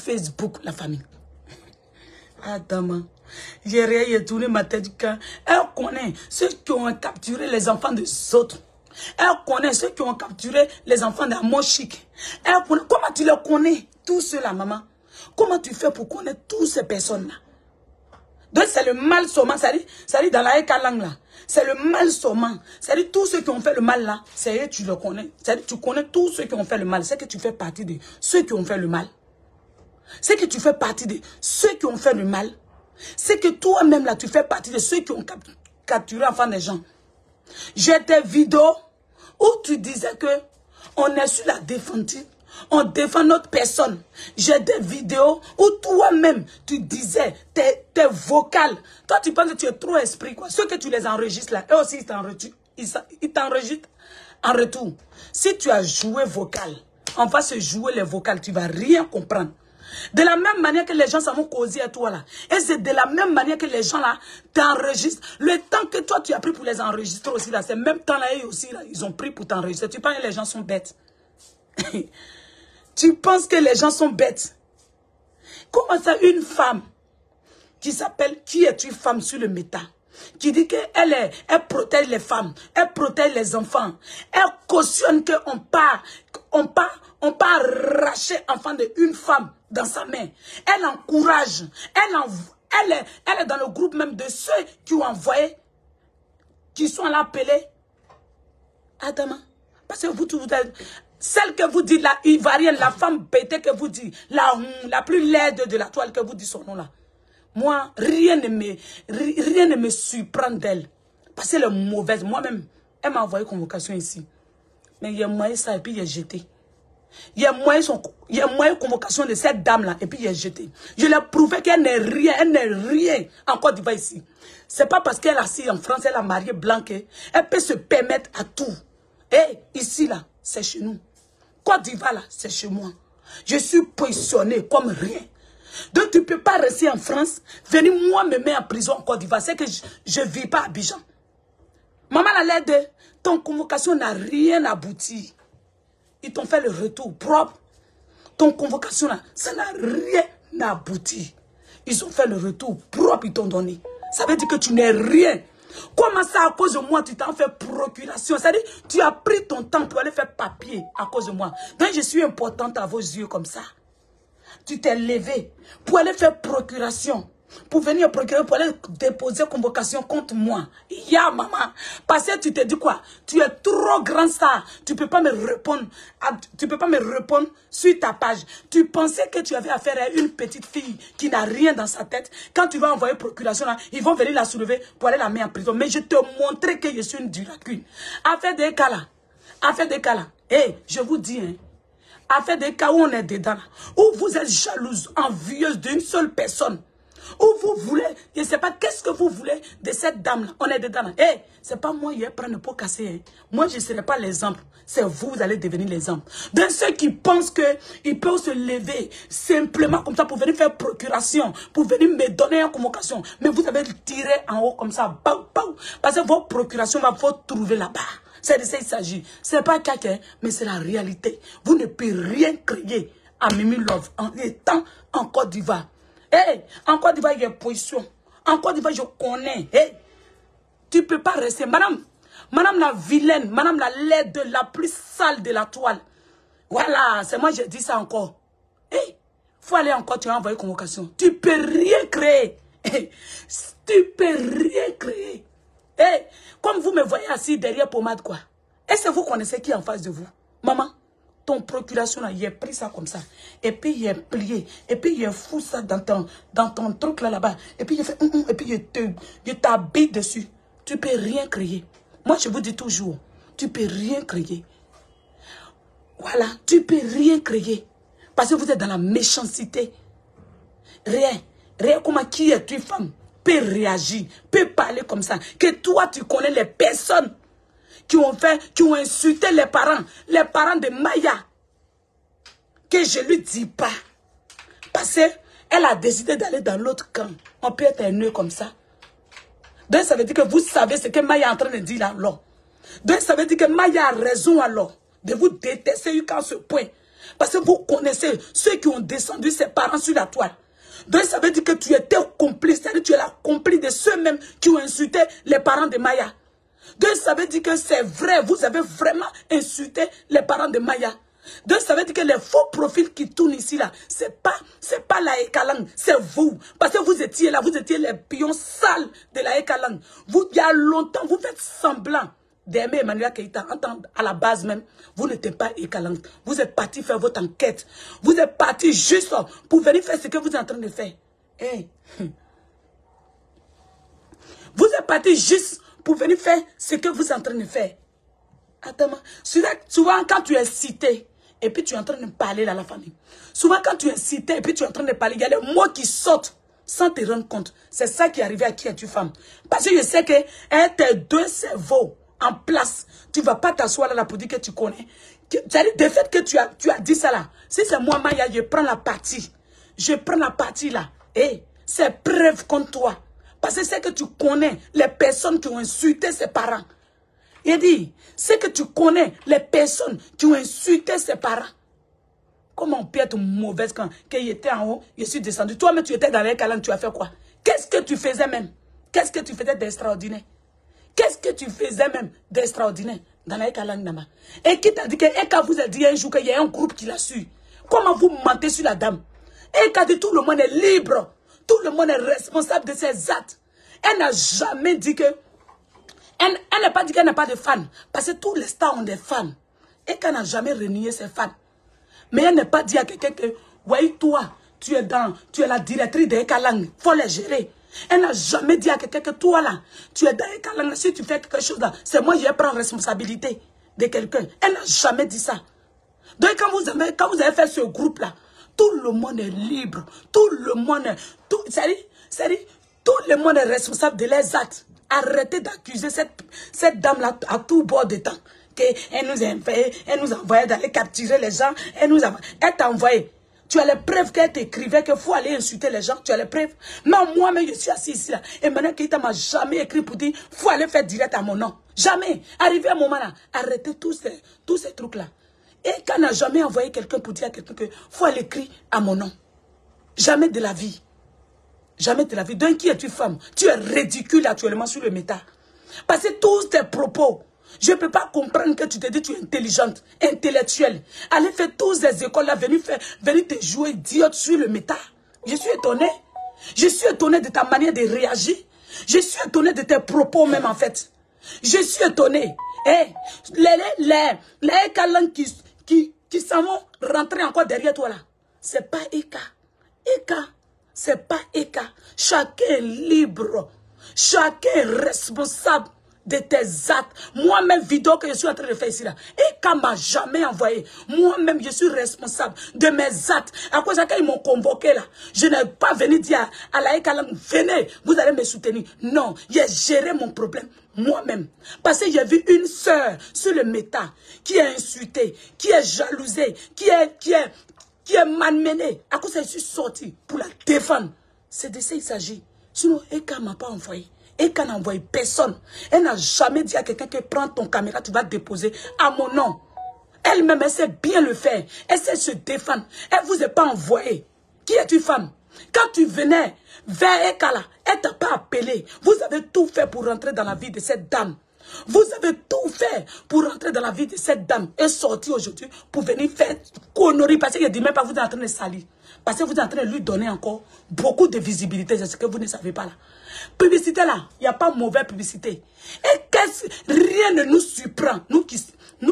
Facebook, la famille. Adam, j'ai tourné ma tête du cœur. Elle connaît ceux qui ont capturé les enfants des autres. Elle connaît ceux qui ont capturé les enfants d'Amour Chic. Elle connaît. Comment tu les connais, tous ceux-là, maman? Comment tu fais pour connaître toutes ces personnes-là? Donc c'est le mal sommant, ça dit dans la langue là. C'est le mal sommant. Ça dit tous ceux qui ont fait le mal là, c'est eux, tu le connais. Ça dit tu connais tous ceux qui ont fait le mal. C'est que tu fais partie de ceux qui ont fait le mal. C'est que tu fais partie de ceux qui ont fait le mal. C'est que toi-même là, tu fais partie de ceux qui ont capturé enfants des gens. J'ai des vidéos où tu disais que on est sur la défensive. On défend notre personne. J'ai des vidéos où toi-même, tu disais, tes vocales. Toi, tu penses que tu es trop esprit, quoi. Ceux que tu les enregistres là, eux aussi, ils t'enregistrent en retour. Si tu as joué vocal, on va se jouer les vocales, tu ne vas rien comprendre. De la même manière que les gens s'en vont causer à toi là. Et c'est de la même manière que les gens là t'enregistrent. Le temps que toi, tu as pris pour les enregistrer aussi là, c'est le même temps là, eux aussi là, ils ont pris pour t'enregistrer. Tu penses que les gens sont bêtes. Tu penses que les gens sont bêtes. Comment ça, une femme qui s'appelle, qui est une femme sur le méta, qui dit qu'elle protège les femmes, elle protège les enfants, elle cautionne qu'on part arracher l'enfant d'une femme dans sa main. Elle encourage, elle est dans le groupe même de ceux qui ont envoyé, qui sont là appelés. Adama, parce que vous êtes... Celle que vous dites, la Ivoirienne, la femme bêtée que vous dites, la plus laide de la toile que vous dites son nom là. Moi, rien ne me surprend d'elle. Parce qu'elle est mauvaise. Moi-même, elle m'a envoyé convocation ici. Mais il y a moyen ça et puis il est jeté. Il y a moyen convocation de cette dame-là et puis il est jeté. Je l'ai prouvé qu'elle n'est rien en Côte d'Ivoire ici. C'est pas parce qu'elle est assise en France, elle a marié blanc, elle peut se permettre à tout. Et ici là, c'est chez nous. Côte d'Ivoire là, c'est chez moi. Je suis positionné comme rien. Donc tu ne peux pas rester en France, venir moi me mettre en prison en Côte d'Ivoire. C'est que je ne vis pas à Abidjan. Maman la l'aide, ton convocation n'a rien abouti. Ils t'ont fait le retour propre. Ton convocation là, ça n'a rien abouti. Ils ont fait le retour propre, ils t'ont donné. Ça veut dire que tu n'es rien. Comment ça, à cause de moi, tu t'en fais procuration? C'est-à-dire, tu as pris ton temps pour aller faire papier à cause de moi. Donc, je suis importante à vos yeux comme ça. Tu t'es levé pour aller faire procuration. Pour venir procurer, pour aller déposer convocation contre moi. Ya, maman. Parce que tu te dis quoi? Tu es trop grand ça. Tu peux pas me répondre. Tu peux pas me répondre sur ta page. Tu pensais que tu avais affaire à une petite fille qui n'a rien dans sa tête. Quand tu vas envoyer procuration là, ils vont venir la soulever pour aller la mettre en prison. Mais je te montrais que je suis une duracune. Affaire des cas là. Affaire des cas là. Eh, je vous dis, hein. Affaire des cas où on est dedans là. Où vous êtes jalouse, envieuse d'une seule personne. Où vous voulez, je ne sais pas qu'est-ce que vous voulez de cette dame-là. On est dedans. Eh, hey, c'est pas moi qui vais prendre pour casser. Hein. Moi, je ne serai pas l'exemple. C'est vous, vous allez devenir l'exemple. De ceux qui pensent qu'ils peuvent se lever simplement comme ça pour venir faire procuration, pour venir me donner une convocation. Mais vous avez tiré en haut comme ça. Bam, bam, parce que votre procuration va vous trouver là-bas. C'est de ça qu'il s'agit. Ce n'est pas quelqu'un, mais c'est la réalité. Vous ne pouvez rien créer à Mimi Love en étant en Côte d'Ivoire. Hey, en Côte d'Ivoire, il y a position. En Côte d'Ivoire, je connais. Hey, tu ne peux pas rester. Madame la vilaine, madame la laide, la plus sale de la toile. Voilà, c'est moi, je dis ça encore. Hey, faut aller encore, tu as envoyé convocation. Tu ne peux rien créer. Hey, tu ne peux rien créer. Hey, comme vous me voyez assis derrière pommade, quoi. Est-ce que vous connaissez qui est en face de vous? Maman? Ton procuration là, il a pris ça comme ça. Et puis il est plié. Et puis il est fou ça dans ton truc là-bas. Et puis il fait et puis il t'habille dessus. Tu peux rien créer. Moi je vous dis toujours, tu peux rien créer. Voilà, tu peux rien créer. Parce que vous êtes dans la méchanceté. Rien comment qui est une femme peut réagir, peut parler comme ça. Que toi tu connais les personnes qui ont insulté les parents de Maya, que je ne lui dis pas. Parce qu'elle a décidé d'aller dans l'autre camp. On peut être haineux comme ça. Donc ça veut dire que vous savez ce que Maya est en train de dire alors. Donc ça veut dire que Maya a raison alors de vous détester jusqu'à ce point. Parce que vous connaissez ceux qui ont descendu ses parents sur la toile. Donc ça veut dire que tu étais complice, c'est-à-dire que tu es la complice de ceux-mêmes qui ont insulté les parents de Maya. Donc ça veut dire que c'est vrai, vous avez vraiment insulté les parents de Maya. Donc ça veut dire que les faux profils qui tournent ici là, c'est pas la Ekalang, c'est vous. Parce que vous étiez là, vous étiez les pions sales de la Ekalang. Vous, il y a longtemps, vous faites semblant d'aimer Emmanuel Keïta. À la base même, vous n'étiez pas Ekalang. Vous êtes parti faire votre enquête. Vous êtes parti juste pour venir faire ce que vous êtes en train de faire. Hey. Vous êtes parti juste pour venir faire ce que vous êtes en train de faire. Attends, souvent quand tu es cité, et puis tu es en train de parler à la famille. Souvent quand tu es cité, et puis tu es en train de parler, il y a des mots qui sortent sans te rendre compte. C'est ça qui est arrivé à qui es-tu femme. Parce que je sais que tes deux cerveaux en place, tu ne vas pas t'asseoir là pour dire que tu connais. C'est-à-dire, de fait que tu as dit ça là. Si c'est moi, Maya, je prends la partie. Je prends la partie là. Et c'est preuve contre toi. Parce que c'est que tu connais les personnes qui ont insulté ses parents. Il dit, c'est que tu connais les personnes qui ont insulté ses parents. Comment on peut être mauvaise quand il était en haut, je suis descendu. Toi-même, tu étais dans les calanques, tu as fait quoi? Qu'est-ce que tu faisais même? Qu'est-ce que tu faisais d'extraordinaire? Qu'est-ce que tu faisais même d'extraordinaire dans les calanques? Et qui t'a dit que, et quand vous a dit un jour qu'il y a un groupe qui l'a su, comment vous mentez sur la dame? Et quand dit tout le monde est libre, tout le monde est responsable de ses actes. Elle n'a jamais dit que elle n'a pas dit qu'elle n'a pas de fans. Parce que tous les stars ont des fans. Et qu'elle n'a jamais renié ses fans. Mais elle n'a pas dit à quelqu'un que, ouais, toi, tu es la directrice de Ekalang. Il faut les gérer. Elle n'a jamais dit à quelqu'un que toi là, tu es dans Ekalang. Si tu fais quelque chose là, c'est moi qui vais prendre responsabilité de quelqu'un. Elle n'a jamais dit ça. Donc quand vous avez fait ce groupe là, tout le monde est libre. Tout le monde est... tout le monde est responsable de leurs actes. Arrêtez d'accuser cette dame-là à tout bord de temps. Elle nous envoyait d'aller capturer les gens. Elle t'a envoyé. Tu as les preuves qu'elle t'écrivait qu'il faut aller insulter les gens. Tu as les preuves. Mais moi-même, je suis assis ici là. Et maintenant, Keïta m'a jamais écrit pour dire qu'il faut aller faire direct à mon nom. Jamais. Arrivé à un moment là, arrêtez tous ces trucs-là. Et qu'elle n'a jamais envoyé quelqu'un pour dire à quelqu'un qu'il faut aller écrire à mon nom. Jamais de la vie. Jamais de la vie. Donc, qui es-tu, femme? Tu es ridicule actuellement sur le méta. Parce que tous tes propos, je ne peux pas comprendre que tu te dis que tu es intelligente, intellectuelle. Allez faire tous ces écoles-là, venir te jouer idiote sur le méta. Je suis étonnée. Je suis étonnée de ta manière de réagir. Je suis étonnée de tes propos même, en fait. Je suis étonnée. Hey, les Kalang qui s'en vont rentrer encore derrière toi, là. C'est pas Eka. Eka. C'est pas Eka. Chacun est libre. Chacun est responsable de tes actes. Moi-même, vidéo que je suis en train de faire ici, là. Eka m'a jamais envoyé. Moi-même, je suis responsable de mes actes. À cause de ça, ils m'ont convoqué là. Je n'ai pas venu dire à la Eka, venez, vous allez me soutenir. Non, j'ai géré mon problème moi-même. Parce que j'ai vu une sœur sur le méta qui est insultée, qui est jalousée, qui est malmenée. À cause de ça, je suis sortie pour la défendre. C'est de ça qu'il s'agit. Sinon, Eka ne m'a pas envoyé. Eka n'a envoyé personne. Elle n'a jamais dit à quelqu'un que prends ton caméra, tu vas déposer à mon nom. Elle-même, elle sait bien le faire. Elle sait se défendre. Elle ne vous a pas envoyé. Qui es-tu, femme? Quand tu venais vers Eka là, elle ne t'a pas appelé. Vous avez tout fait pour rentrer dans la vie de cette dame. Vous avez tout fait pour rentrer dans la vie de cette dame et sortir aujourd'hui pour venir faire conneries. Parce que je ne dis même pas vous êtes en train de salir. Parce que vous êtes en train de lui donner encore beaucoup de visibilité. C'est ce que vous ne savez pas là. Publicité là, il n'y a pas mauvaise publicité. Et rien ne nous surprend. Nous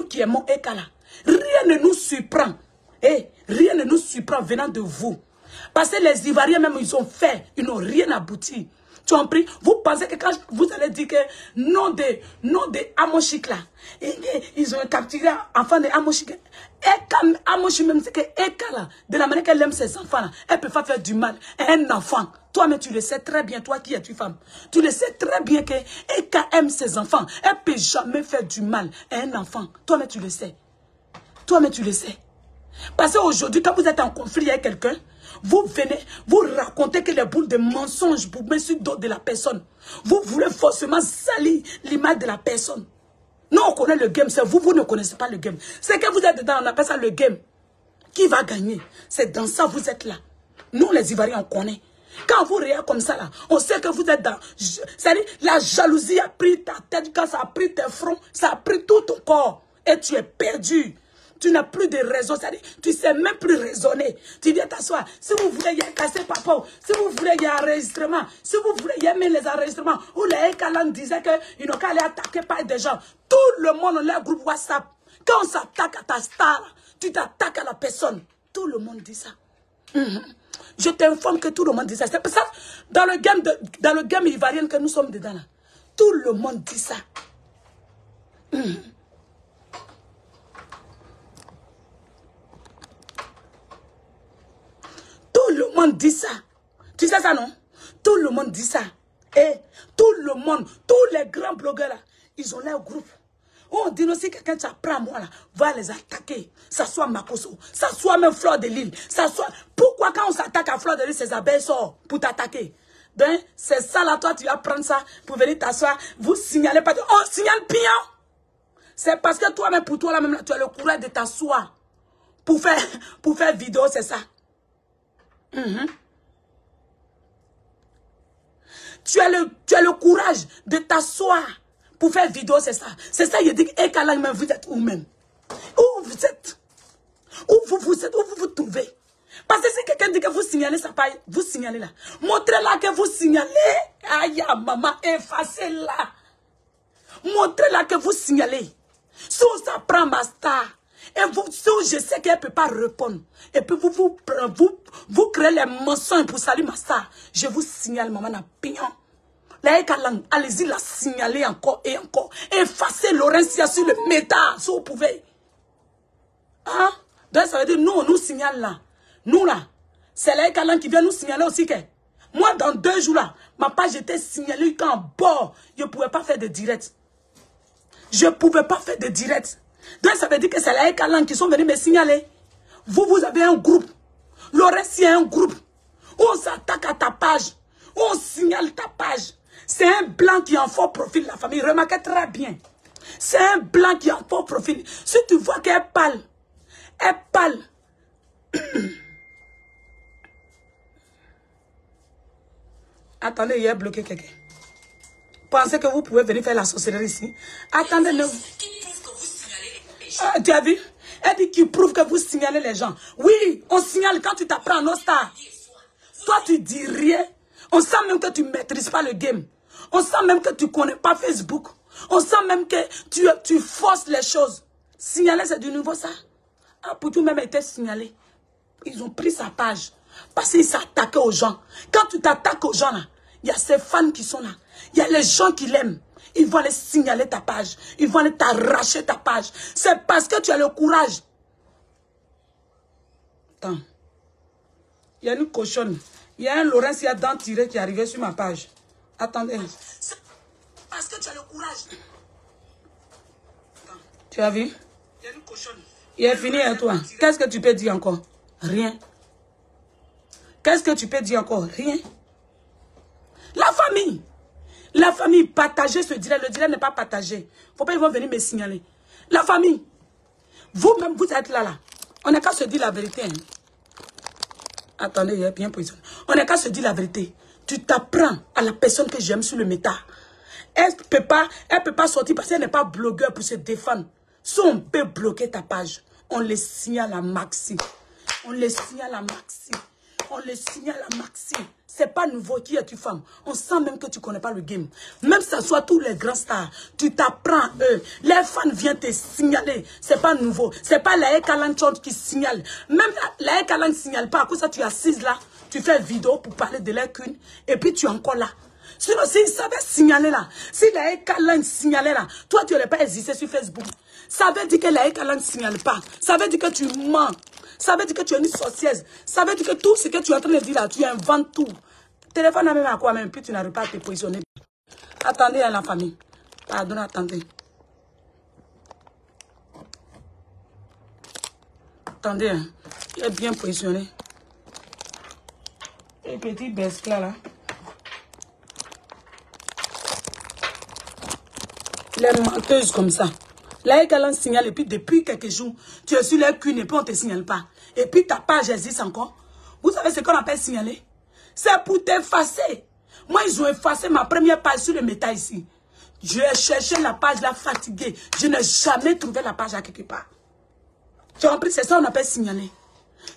qui aimons Eka là. Rien ne nous surprend. Et rien ne nous surprend venant de vous. Parce que les Ivoiriens même, ils ont fait. Ils n'ont rien abouti. Tu as compris? Vous pensez que quand vous allez dire que nom de Amoshik là, ils ont capturé enfant de Amoshik. Et Amoshik même, c'est que Eka là, de la manière qu'elle aime ses enfants là, elle peut pas faire du mal à un enfant. Toi-même, tu le sais très bien, toi qui es-tu femme. Tu le sais très bien que Eka aime ses enfants. Elle peut jamais faire du mal à un enfant. Toi-même, tu le sais. Toi-même, tu le sais. Parce qu'aujourd'hui, quand vous êtes en conflit avec quelqu'un, vous venez, vous racontez que les boules de mensonges pour mettre sur le dos de la personne. Vous voulez forcément salir l'image de la personne. Nous, on connaît le game, c'est vous, vous ne connaissez pas le game. C'est que vous êtes dedans, on appelle ça le game. Qui va gagner? C'est dans ça vous êtes là. Nous, les Ivoiriens, on connaît. Quand vous riez comme ça, là, on sait que vous êtes dans... C'est-à-dire, la jalousie a pris ta tête, quand ça a pris tes fronts, ça a pris tout ton corps. Et tu es perdu. Tu n'as plus de raison. C'est-à-dire, tu ne sais même plus raisonner. Tu viens t'asseoir. Si vous voulez, il y a cassé papa. Si vous voulez, il y a enregistrement. Si vous voulez, il y a même les enregistrements. Où les Ekalan disaient qu'ils n'ont qu'à aller attaquer par des gens. Tout le monde, leur groupe WhatsApp. Quand on s'attaque à ta star, tu t'attaques à la personne. Tout le monde dit ça. Je t'informe que tout le monde dit ça. C'est pour ça, dans le game ivoirien que nous sommes dedans, là, tout le monde dit ça. Tout le monde dit ça. Tu sais ça, non? Tout le monde dit ça. Et tout le monde, tous les grands blogueurs, là, ils ont leur groupe. On dit aussi que quand tu apprends moi, là, va les attaquer. Ça soit Makoso, ça soit même Fleur de Lille. Ça soit... Pourquoi quand on s'attaque à Fleur de Lille, ces abeilles sortent pour t'attaquer? Ben, c'est ça là, toi, tu vas prendre ça pour venir t'asseoir. Vous signalez pas. On signale pion. C'est parce que toi-même, pour toi, là, même, là, tu as le courage de t'asseoir. Pour faire vidéo, c'est ça. Tu as le courage de t'asseoir pour faire vidéo, c'est ça. C'est ça, il dit, et Kalang, vous êtes où même? Où vous êtes? Où vous êtes? Où vous vous trouvez? Parce que si quelqu'un dit que vous signalez, ça paye, vous signalez là. Montrez-la que vous signalez. Aïe, maman, effacez-la. Montrez-la que vous signalez. Si on s'apprend ma star, et vous, si je sais qu'elle ne peut pas répondre, et puis vous créez les mensonges pour saluer ma star, je vous signale, maman, na pignon. Allez-y la signaler encore et encore. Effacez Laurentia sur le méta, si vous pouvez. Hein? Donc ça veut dire, nous, on nous signale là. Nous là, c'est la Ekalan qui vient nous signaler aussi que. Moi, dans 2 jours là, ma page était signalée qu'en bord, je ne pouvais pas faire de direct. Je ne pouvais pas faire de direct. Donc ça veut dire que c'est la Ekalan qui sont venus me signaler. Vous avez un groupe. Laurentia a un groupe. Où on s'attaque à ta page. Où on signale ta page. C'est un blanc qui en fort profil de la famille. Remarquez très bien. C'est un blanc qui en fort profil. Si tu vois qu'elle parle. Elle parle. Attendez, il a bloqué quelqu'un. Pensez que vous pouvez venir faire la sorcellerie ici. Attendez, ne... tu as vu? Elle dit qu'il prouve que vous signalez les gens. Oui, on signale quand tu t'apprends nos stars. Toi, tu dis rien. On sent même que tu ne maîtrises pas le game. On sent même que tu ne connais pas Facebook. On sent même que tu forces les choses. Signaler, c'est du nouveau, ça. Ah, pour tout même été signalé. Ils ont pris sa page. Parce qu'ils s'attaquaient aux gens. Quand tu t'attaques aux gens, là, il y a ces fans qui sont là. Il y a les gens qui l'aiment. Ils vont aller signaler ta page. Ils vont aller t'arracher ta page. C'est parce que tu as le courage. Attends. Il y a une cochonne. Il y a un Laurent qui a dent tiré qui est arrivé sur ma page. Attendez. Parce que tu as le courage. Attends. Tu as vu? Il y a une cochonne. Il est fini à toi. Qu'est-ce que tu peux dire encore? Rien. Qu'est-ce que tu peux dire encore? Rien. La famille. La famille, partagez ce direct. Le direct n'est pas partagé. Il ne faut pas qu'ils vont venir me signaler. La famille. Vous-même, vous êtes là. On n'a qu'à se dire la vérité. Hein. Attendez, il est bien positionné. On n'a qu'à se dire la vérité. Tu t'apprends à la personne que j'aime sur le méta. Elle ne peut pas sortir parce qu'elle n'est pas blogueur pour se défendre. Si on peut bloquer ta page, on les signale à Maxi. On les signale à Maxi. On les signale à Maxi. C'est pas nouveau. Qui es-tu, femme? On sent même que tu ne connais pas le game. Même si ça soit tous les grands stars, tu t'apprends eux. Les fans viennent te signaler. C'est pas nouveau. C'est pas la Ekalan qui signale. Même la Ekalan ne signale pas. À cause de ça, tu es assise là. Tu fais vidéo pour parler de leur qu'une. Et puis tu es encore là. Sinon, s'ils savaient signaler là, si la Ekalan signalait là, toi, tu n'aurais pas existé sur Facebook. Ça veut dire que la Ekalan ne signale pas. Ça veut dire que tu mens. Ça veut dire que tu es une sorcière. Ça veut dire que tout ce que tu es en train de dire là, tu inventes tout. Téléphone à même à quoi même, puis tu n'arrives pas à te positionner. Attendez à la famille. Pardon, attendez. Attendez, hein. Il est bien positionné. Et petit baisse là. Les menteuses comme ça. Là, elle signale, et puis depuis quelques jours, tu es sur leur cul, et puis on ne te signale pas. Et puis ta page existe encore. Vous savez ce qu'on appelle signaler? C'est pour t'effacer. Moi, ils ont effacé ma première page sur le métal ici. Je ai cherché la page là fatiguée. Je n'ai jamais trouvé la page à quelque part. Tu as compris? C'est ça qu'on appelle signaler.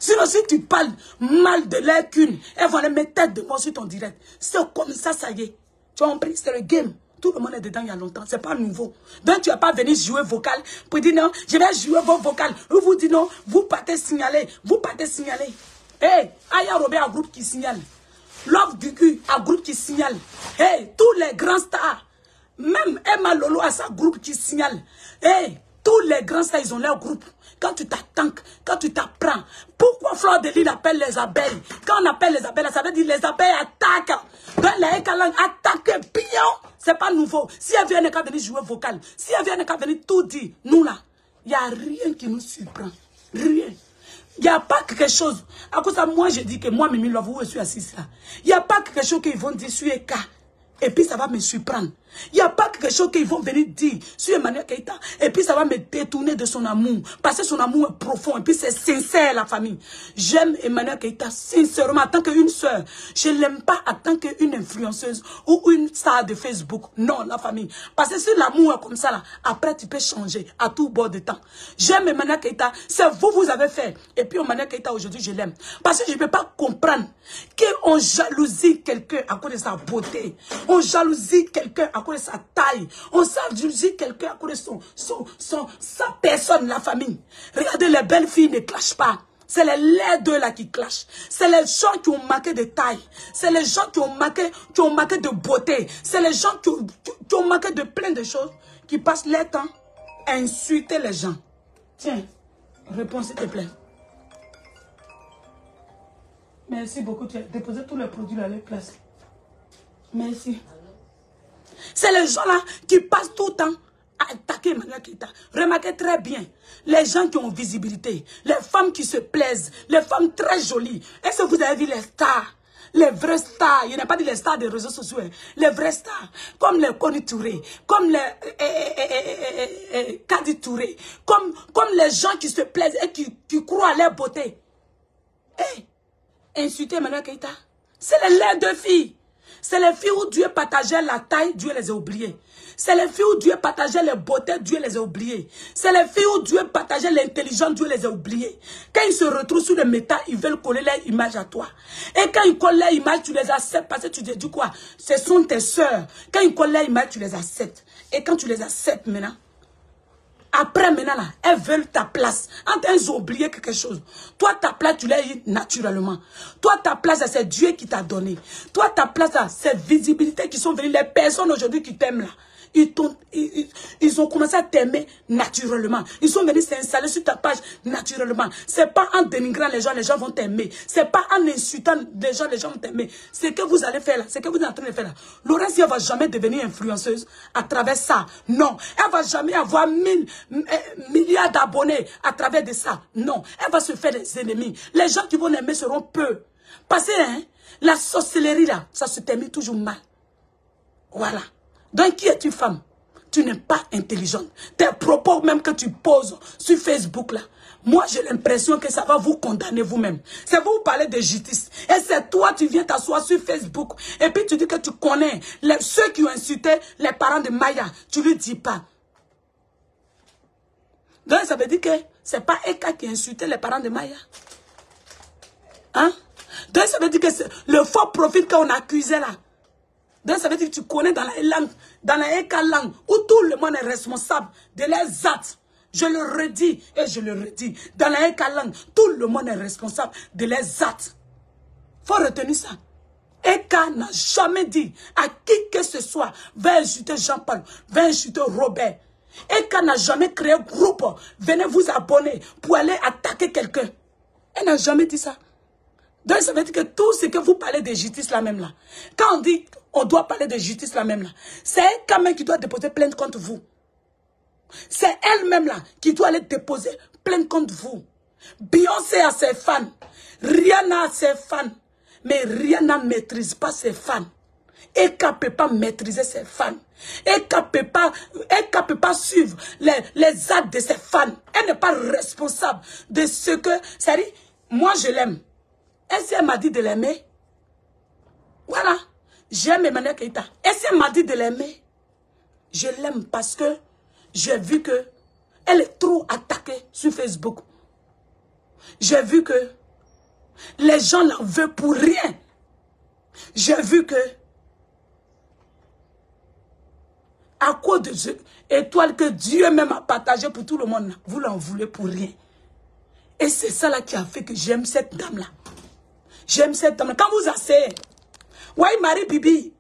Sinon, si tu parles mal de leur qu'une, elles vont les mettre tête de moi sur ton direct. C'est comme ça, ça y est. Tu as compris? C'est le game. Tout le monde est dedans il y a longtemps. C'est pas nouveau. Donc, tu n'as pas venu jouer vocal pour dire non, je vais jouer vos vocales. Ou vous dites non, vous partez signaler. Vous partez signaler. Hey, Aya Robert a groupe qui signale. Love Gugu a groupe qui signale. Hey, tous les grands stars. Même Emma Lolo a sa groupe qui signale. Hey, tous les grands stars, ils ont leur groupe. Quand tu t'attends, quand tu t'apprends, pourquoi Fleur de Lys appelle les abeilles? Quand on appelle les abeilles, ça veut dire les abeilles attaquent. Donc les Ekalang attaquent pion. C'est pas nouveau. Si elle vient qu'à venir jouer vocal, si elle vient qu'à venir tout dire, nous là, il n'y a rien qui nous surprend. Rien. Il n'y a pas quelque chose. À cause de moi, je dis que moi, Mimi Love, où je suis assise là, il n'y a pas quelque chose qu'ils vont dire sur Eka. Et puis ça va me surprendre. Il n'y a pas quelque chose qu'ils vont venir dire sur Emmanuel Keïta. Et puis ça va me détourner de son amour. Parce que son amour est profond. Et puis c'est sincère, la famille. J'aime Emmanuel Keïta sincèrement en tant qu'une soeur. Je ne l'aime pas en tant qu'une influenceuse ou une star de Facebook. Non, la famille. Parce que si l'amour est comme ça, là, après tu peux changer à tout bord de temps. J'aime Emmanuel Keïta. C'est vous avez fait. Et puis Emmanuel Keïta, aujourd'hui, je l'aime. Parce que je ne peux pas comprendre qu'on jalousie quelqu'un à cause de sa beauté. On jalousie quelqu'un à cause de sa taille. On jalousie quelqu'un à cause de sa personne, la famille. Regardez, les belles filles ne clashent pas. C'est les deux là qui clashent. C'est les gens qui ont manqué de taille. C'est les gens qui ont manqué de beauté. C'est les gens qui ont manqué de plein de choses qui passent leur temps à insulter les gens. Tiens, réponds s'il te plaît. Merci beaucoup. Tu as déposé tous les produits à leur place. Merci. C'est les gens là qui passent tout le temps à attaquer Emmanuel Keïta. Remarquez très bien, les gens qui ont visibilité, les femmes qui se plaisent, les femmes très jolies. Est-ce que vous avez vu les stars? Les vrais stars, il n'y a pas dit les stars des réseaux sociaux, hein. Les vrais stars, comme les Koni Touré, comme les Kadi Touré, comme les gens qui se plaisent et qui croient à leur beauté. Hey, insulter Emmanuel Keïta, c'est les deux filles. C'est les filles où Dieu partageait la taille, Dieu les a oubliées. C'est les filles où Dieu partageait les beautés, Dieu les a oubliées. C'est les filles où Dieu partageait l'intelligence, Dieu les a oubliées. Quand ils se retrouvent sur le métal, ils veulent coller leur image à toi. Et quand ils collent leur image, tu les acceptes parce que tu te dis quoi? Ce sont tes sœurs. Quand ils collent leur image, tu les acceptes. Et quand tu les acceptes maintenant, après maintenant là, elles veulent ta place. Quand elles ont oublié quelque chose, toi ta place tu l'as eu naturellement. Toi ta place c'est Dieu qui t'a donné. Toi ta place là, c'est visibilité qui sont venues. Les personnes aujourd'hui qui t'aiment là, ils ont commencé à t'aimer naturellement. Ils sont venus s'installer sur ta page naturellement. C'est pas en dénigrant les gens vont t'aimer. C'est pas en insultant les gens vont t'aimer. Ce que vous allez faire là, ce que vous êtes en train de faire là. Laurence, elle va jamais devenir influenceuse à travers ça. Non. Elle va jamais avoir milliards d'abonnés à travers de ça. Non. Elle va se faire des ennemis. Les gens qui vont l'aimer seront peu. Parce que hein, la sorcellerie là, ça se termine toujours mal. Voilà. Donc, qui es-tu, femme? Tu n'es pas intelligente. Tes propos même que tu poses sur Facebook, là, moi, j'ai l'impression que ça va vous condamner vous-même. C'est vous parler de justice. Et c'est toi, tu viens t'asseoir sur Facebook. Et puis, tu dis que tu connais ceux qui ont insulté les parents de Maya. Tu ne lui dis pas. Donc, ça veut dire que ce n'est pas Eka qui a insulté les parents de Maya. Hein? Donc, ça veut dire que c'est le faux profil qu'on accusait là. Donc, ça veut dire que tu connais dans la langue, dans la Eka langue, où tout le monde est responsable de leurs actes. Je le redis et je le redis. Dans la Eka langue, tout le monde est responsable de leurs actes. Il faut retenir ça. Eka n'a jamais dit à qui que ce soit, va insulter Jean-Paul, va insulter Robert. Eka n'a jamais créé un groupe, venez vous abonner pour aller attaquer quelqu'un. Elle n'a jamais dit ça. Donc, ça veut dire que tout ce que vous parlez de justice là même là, quand on dit on doit parler de justice là même là, c'est elle quand même qui doit déposer plainte contre vous. C'est elle-même là qui doit aller déposer plainte contre vous. Beyoncé a ses fans, Rihanna a ses fans, mais Rihanna ne maîtrise pas ses fans. Eka ne peut pas maîtriser ses fans. Eka ne peut pas suivre les actes de ses fans. Elle n'est pas responsable de ce que... C'est-à-dire, moi je l'aime. Et si elle m'a dit de l'aimer, voilà, j'aime Emmanuel Keïta. Et si elle m'a dit de l'aimer, je l'aime parce que j'ai vu que elle est trop attaquée sur Facebook. J'ai vu que les gens la veulent pour rien. J'ai vu que à cause de cette étoile que Dieu même a partagée pour tout le monde, vous l'en voulez pour rien. Et c'est ça là qui a fait que j'aime cette dame-là. J'aime cette dame-là. Quand vous asseyez, voyez Marie Bibi,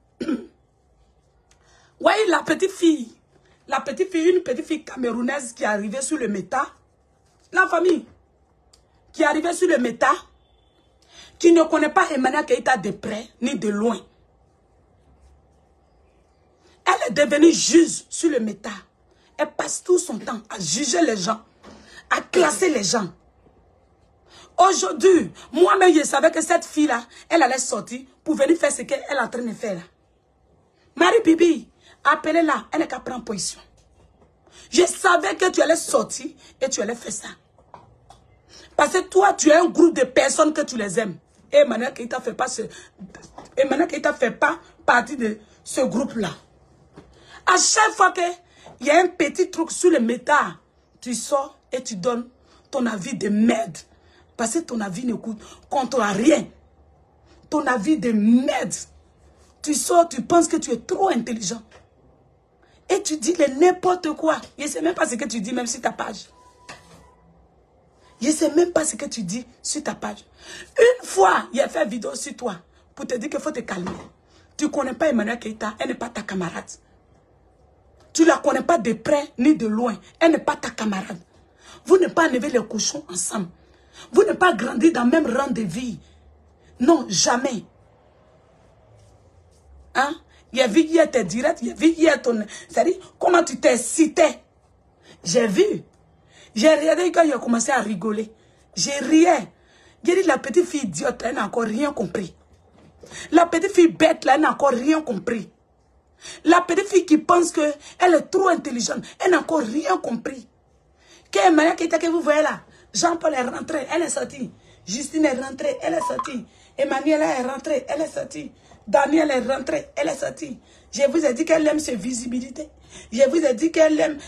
voyez la petite fille, une petite fille camerounaise qui est arrivée sur le méta, la famille, qui est arrivée sur le méta, qui ne connaît pas Emmanuel Keïta de près ni de loin. Elle est devenue juge sur le méta. Elle passe tout son temps à juger les gens, à classer les gens. Aujourd'hui, moi-même, je savais que cette fille-là, elle allait sortir pour venir faire ce qu'elle est en train de faire là. Marie Bibi, appelez-la, elle n'est qu'à prendre position. Je savais que tu allais sortir et tu allais faire ça. Parce que toi, tu as un groupe de personnes que tu les aimes. Et Emmanuel Keïta fait pas fait pas partie de ce groupe-là. À chaque fois qu'il y a un petit truc sur le méta, tu sors et tu donnes ton avis de merde. Parce que ton avis ne compte rien. Ton avis de merde. Tu sors, tu penses que tu es trop intelligent. Et tu dis n'importe quoi. Je ne sais même pas ce que tu dis même sur ta page. Je ne sais même pas ce que tu dis sur ta page. Une fois, il a fait une vidéo sur toi pour te dire qu'il faut te calmer. Tu ne connais pas Emmanuel Keïta, elle n'est pas ta camarade. Tu ne la connais pas de près ni de loin. Elle n'est pas ta camarade. Vous n'êtes pas enlevé les cochons ensemble. Vous n'êtes pas grandi dans le même rang de vie. Non, jamais. Hein? Il y a vu hier tes directs, il y a vu hier ton... C'est-à-dire, comment tu t'es cité. J'ai vu. J'ai regardé quand il a commencé à rigoler. J'ai riais. J'ai dit, la petite fille idiote, elle n'a encore rien compris. La petite fille bête, là, elle n'a encore rien compris. La petite fille qui pense qu'elle est trop intelligente, elle n'a encore rien compris. Quelle manière que vous voyez là? Jean-Paul est rentré, elle est sortie. Justine est rentrée, elle est sortie. Emmanuela est rentrée, elle est sortie. Daniel est rentrée, elle est sortie. Je vous ai dit qu'elle aime ses visibilités. Je vous ai dit qu'elle aime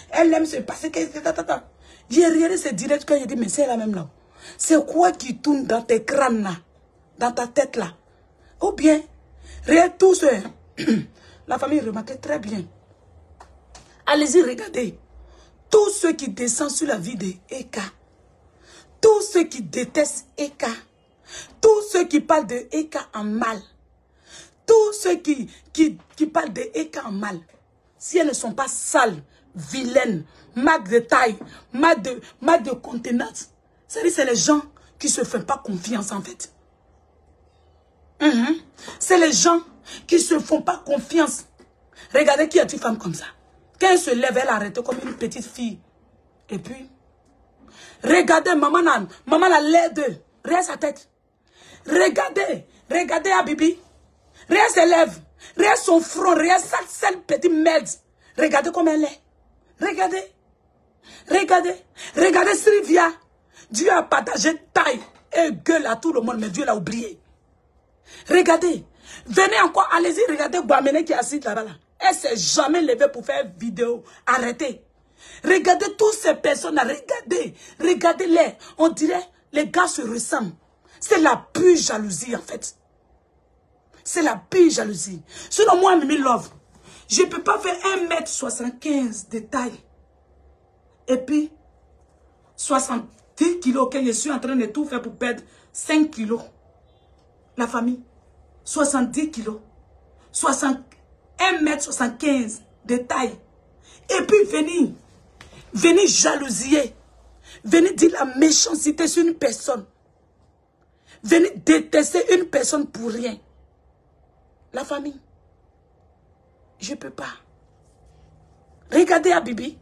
se passer. J'ai regardé ce direct quand j'ai dit, mais c'est la même là. C'est quoi qui tourne dans tes crânes là? Dans ta tête là? Ou bien, regarde tout ce... La famille remarquait très bien. Allez-y, regardez. Tous ceux qui descendent sur la vie de Eka, tous ceux qui détestent Eka, tous ceux qui parlent de Eka en mal, tous ceux qui parlent de Eka en mal, si elles ne sont pas sales, vilaines, mal de taille, mal de contenance, c'est les gens qui ne se font pas confiance en fait. C'est les gens qui ne se font pas confiance. Regardez qui est une femme comme ça. Quand elle se lève, elle arrête comme une petite fille. Et puis, regardez maman la laide. Regarde sa tête. Regardez Habibi. Regarde ses lèvres. Regarde son front. Regarde cette petite merde. Regardez comme elle est. Regardez Sylvia. Dieu a partagé taille et gueule à tout le monde, mais Dieu l'a oublié. Regardez. Venez encore, allez-y, regardez Guamene qui est assis là-bas. Elle ne s'est jamais levée pour faire vidéo. Arrêtez. Regardez toutes ces personnes, regardez-les. On dirait, les gars se ressemblent. C'est la pure jalousie en fait. C'est la pure jalousie. Sinon moi, Mimi Love, je ne peux pas faire 1m75 de taille. Et puis, 70 kilos que je suis en train de tout faire pour perdre 5 kilos. La famille. 70 kilos. 1m75 de taille. Et puis venir jalousier. Venir dire la méchanceté sur une personne. Venir détester une personne pour rien. La famille. Je ne peux pas. Regardez Habibi.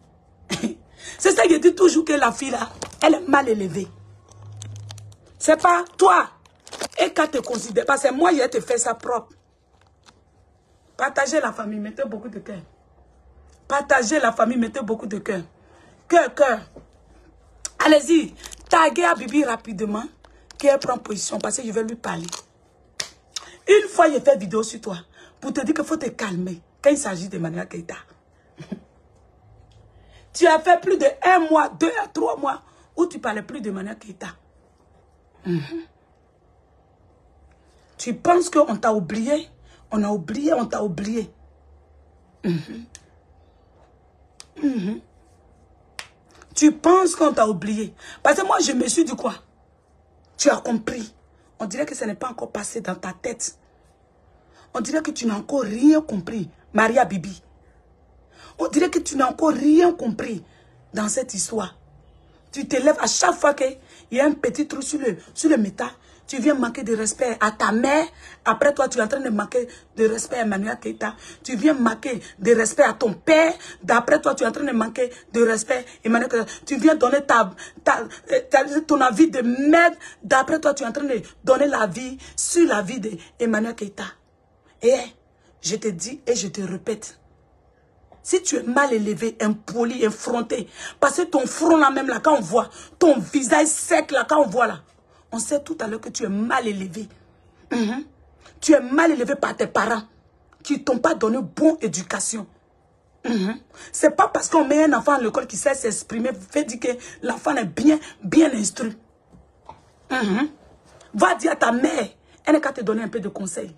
C'est ça que je dis toujours que la fille là, elle est mal élevée. C'est pas toi. Et quand tu te considères, parce que moi, je te fais ça propre. Partagez la famille, mettez beaucoup de cœur. Partagez la famille, mettez beaucoup de cœur. Cœur, cœur. Allez-y, taguez à Bibi rapidement, qu'elle prend position, parce que je vais lui parler. Une fois, j'ai fait vidéo sur toi, pour te dire qu'il faut te calmer, quand il s'agit de Manuela Keïta. Tu as fait plus de 1 mois, 2 à 3 mois, où tu parlais plus de Manuela Keïta. Tu penses qu'on t'a oublié? On a oublié, on t'a oublié. Tu penses qu'on t'a oublié. Parce que moi, je me suis dit quoi? Tu as compris. On dirait que ça n'est pas encore passé dans ta tête. On dirait que tu n'as encore rien compris, Maria Bibi. On dirait que tu n'as encore rien compris dans cette histoire. Tu te lèves à chaque fois qu'il y a un petit trou sur le métal. Tu viens manquer de respect à ta mère. Après toi, tu es en train de manquer de respect à Manuela Keïta. Tu viens manquer de respect à ton père. D'après toi, tu es en train de manquer de respect à Emmanuel Keïta. Tu viens donner ton avis de merde. D'après toi, tu es en train de donner l'avis sur la vie d'Emmanuel Keïta. Et je te dis et je te répète. Si tu es mal élevé, impoli, effronté, parce que ton front là même là, quand on voit, ton visage sec là, quand on voit là, on sait tout à l'heure que tu es mal élevé. Tu es mal élevé par tes parents qui ne t'ont pas donné bonne éducation. C'est pas parce qu'on met un enfant à l'école qui sait s'exprimer, fait dire que l'enfant est bien instruit. Va dire à ta mère, elle n'a qu'à te donner un peu de conseils.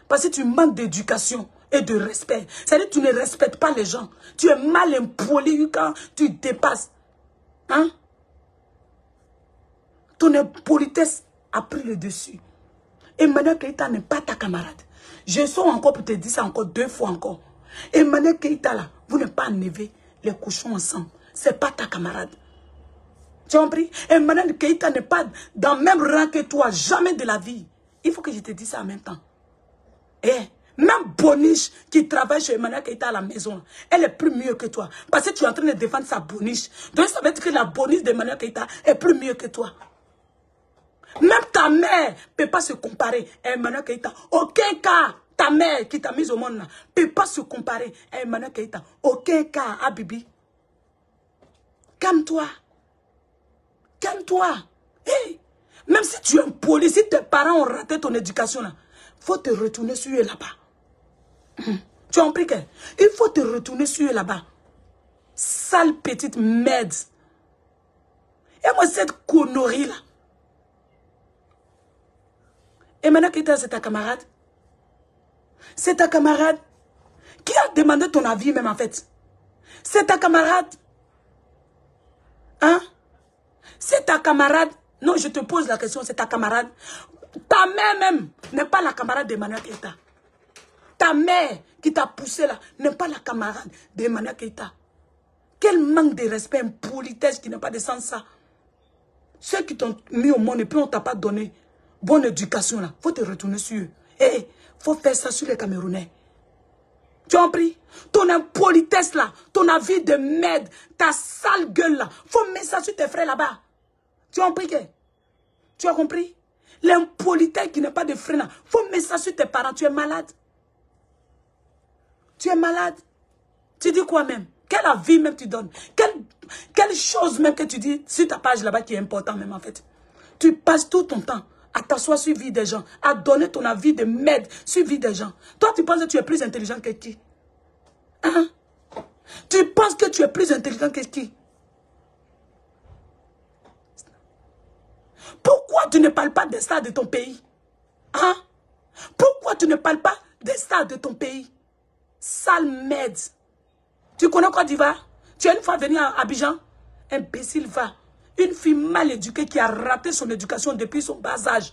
Parce que tu manques d'éducation et de respect. C'est-à-dire que tu ne respectes pas les gens. Tu es mal impoli quand tu dépasses. Hein? Ton impolitesse a pris le dessus. Emmanuel Keïta n'est pas ta camarade. Je sors encore pour te dire ça encore 2 fois encore. Emmanuel Keïta là, vous n'êtes pas enlevé les couchons ensemble. C'est pas ta camarade. Tu as compris? Emmanuel Keïta n'est pas dans le même rang que toi. Jamais de la vie. Il faut que je te dise ça en même temps. Même Boniche qui travaille chez Emmanuel Keïta à la maison, elle est plus mieux que toi. Parce que tu es en train de défendre sa Boniche. Donc ça veut dire que la Boniche d'Emmanuel Keïta est plus mieux que toi. Même ta mère ne peut pas se comparer à Emmanuel Keïta. Aucun cas, ta mère qui t'a mise au monde ne peut pas se comparer à Emmanuel Keïta. Aucun cas, à Bibi. Calme-toi. Calme-toi. Hey. Même si tu es impoli, si tes parents ont raté ton éducation là, il faut te retourner sur eux là-bas. Tu as compris que? Il faut te retourner sur eux là-bas. Sale petite merde. Et moi, cette connerie là. Emmanuel Keïta, c'est ta camarade. C'est ta camarade. Qui a demandé ton avis même en fait? C'est ta camarade. Hein? C'est ta camarade. Non, je te pose la question, c'est ta camarade. Ta mère même n'est pas la camarade d'Emmanuel Keïta. Ta mère qui t'a poussé là n'est pas la camarade d'Emmanuel Keïta. Quel manque de respect, une politesse qui n'a pas de sens ça. Ceux qui t'ont mis au monde et puis on t'a pas donné bonne éducation là, faut te retourner sur eux. Et faut faire ça sur les Camerounais. Tu as compris? Ton impolitesse là, ton avis de merde, ta sale gueule là, faut mettre ça sur tes frères là-bas. Tu as compris que? Tu as compris? L'impolitesse qui n'est pas de frère là, faut mettre ça sur tes parents. Tu es malade. Tu es malade. Tu dis quoi même? Quelle avis même tu donnes? Quelle chose même que tu dis sur ta page là-bas qui est important même en fait? Tu passes tout ton temps à t'asseoir sur la vie des gens, à donner ton avis de merde sur la vie des gens. Toi, tu penses que tu es plus intelligent que qui? Hein? Tu penses que tu es plus intelligent que qui? Pourquoi tu ne parles pas des stars de ton pays? Hein? Pourquoi tu ne parles pas des stars de ton pays? Sale merde. Tu connais Côte d'Ivoire? Tu es une fois venu à Abidjan? Imbécile va. Une fille mal éduquée qui a raté son éducation depuis son bas âge.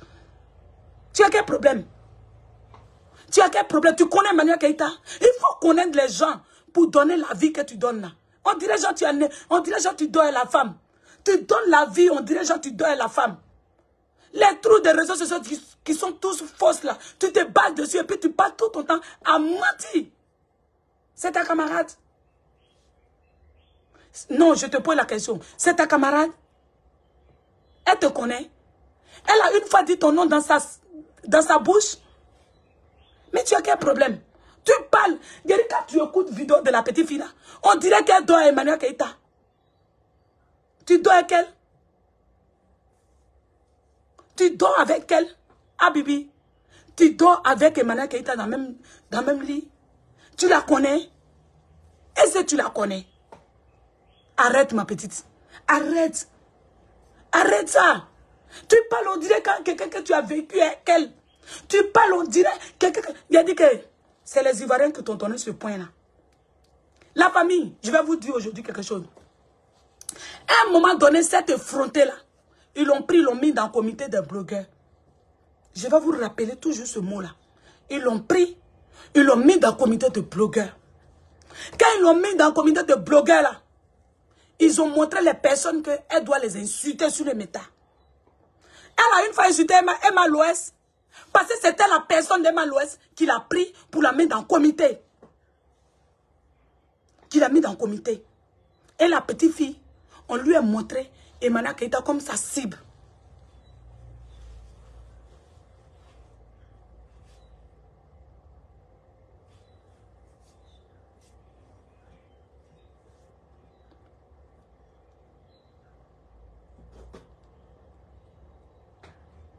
Tu as quel problème? Tu as quel problème? Tu connais Manuela Keïta? Il faut connaître les gens pour donner la vie que tu donnes là. On dirait genre tu dois à la femme. Tu donnes la vie, on dirait genre tu dois à la femme. Les trous des réseaux sociaux qui sont tous fausses là. Tu te bases dessus et puis tu passes tout ton temps à mentir. C'est ta camarade? Non, je te pose la question. C'est ta camarade? Elle te connaît? Elle a une fois dit ton nom dans sa bouche? Mais tu as quel problème? Tu parles. Quand tu écoutes vidéo de la petite fille là, on dirait qu'elle dort à Emmanuel Keïta. Tu dors avec elle? Tu dors avec elle? Ah Bibi, tu dors avec Emmanuel Keïta dans le même lit? Tu la connais? Est-ce que tu la connais? Arrête ma petite. Arrête. Arrête ça. Tu parles, on dirait quelqu'un que tu as vécu avec elle. Tu parles, on dirait quelqu'un... Il a dit que c'est les Ivoiriens qui t'ont donné ce point-là. La famille, je vais vous dire aujourd'hui quelque chose. À un moment donné, cette effrontée-là, ils l'ont pris, ils l'ont mis dans le comité des blogueurs. Je vais vous rappeler toujours ce mot-là. Ils l'ont pris, ils l'ont mis dans le comité de blogueurs. Quand ils l'ont mis dans le comité de blogueurs, là, ils ont montré les personnes qu'elle doit les insulter sur les méta. Elle a une fois insulté Emma Loès. Parce que c'était la personne d'Emma Loès qui l'a pris pour la mettre dans le comité. Qui l'a mis dans le comité. Et la petite fille, on lui a montré Emmanuel Keïta comme sa cible.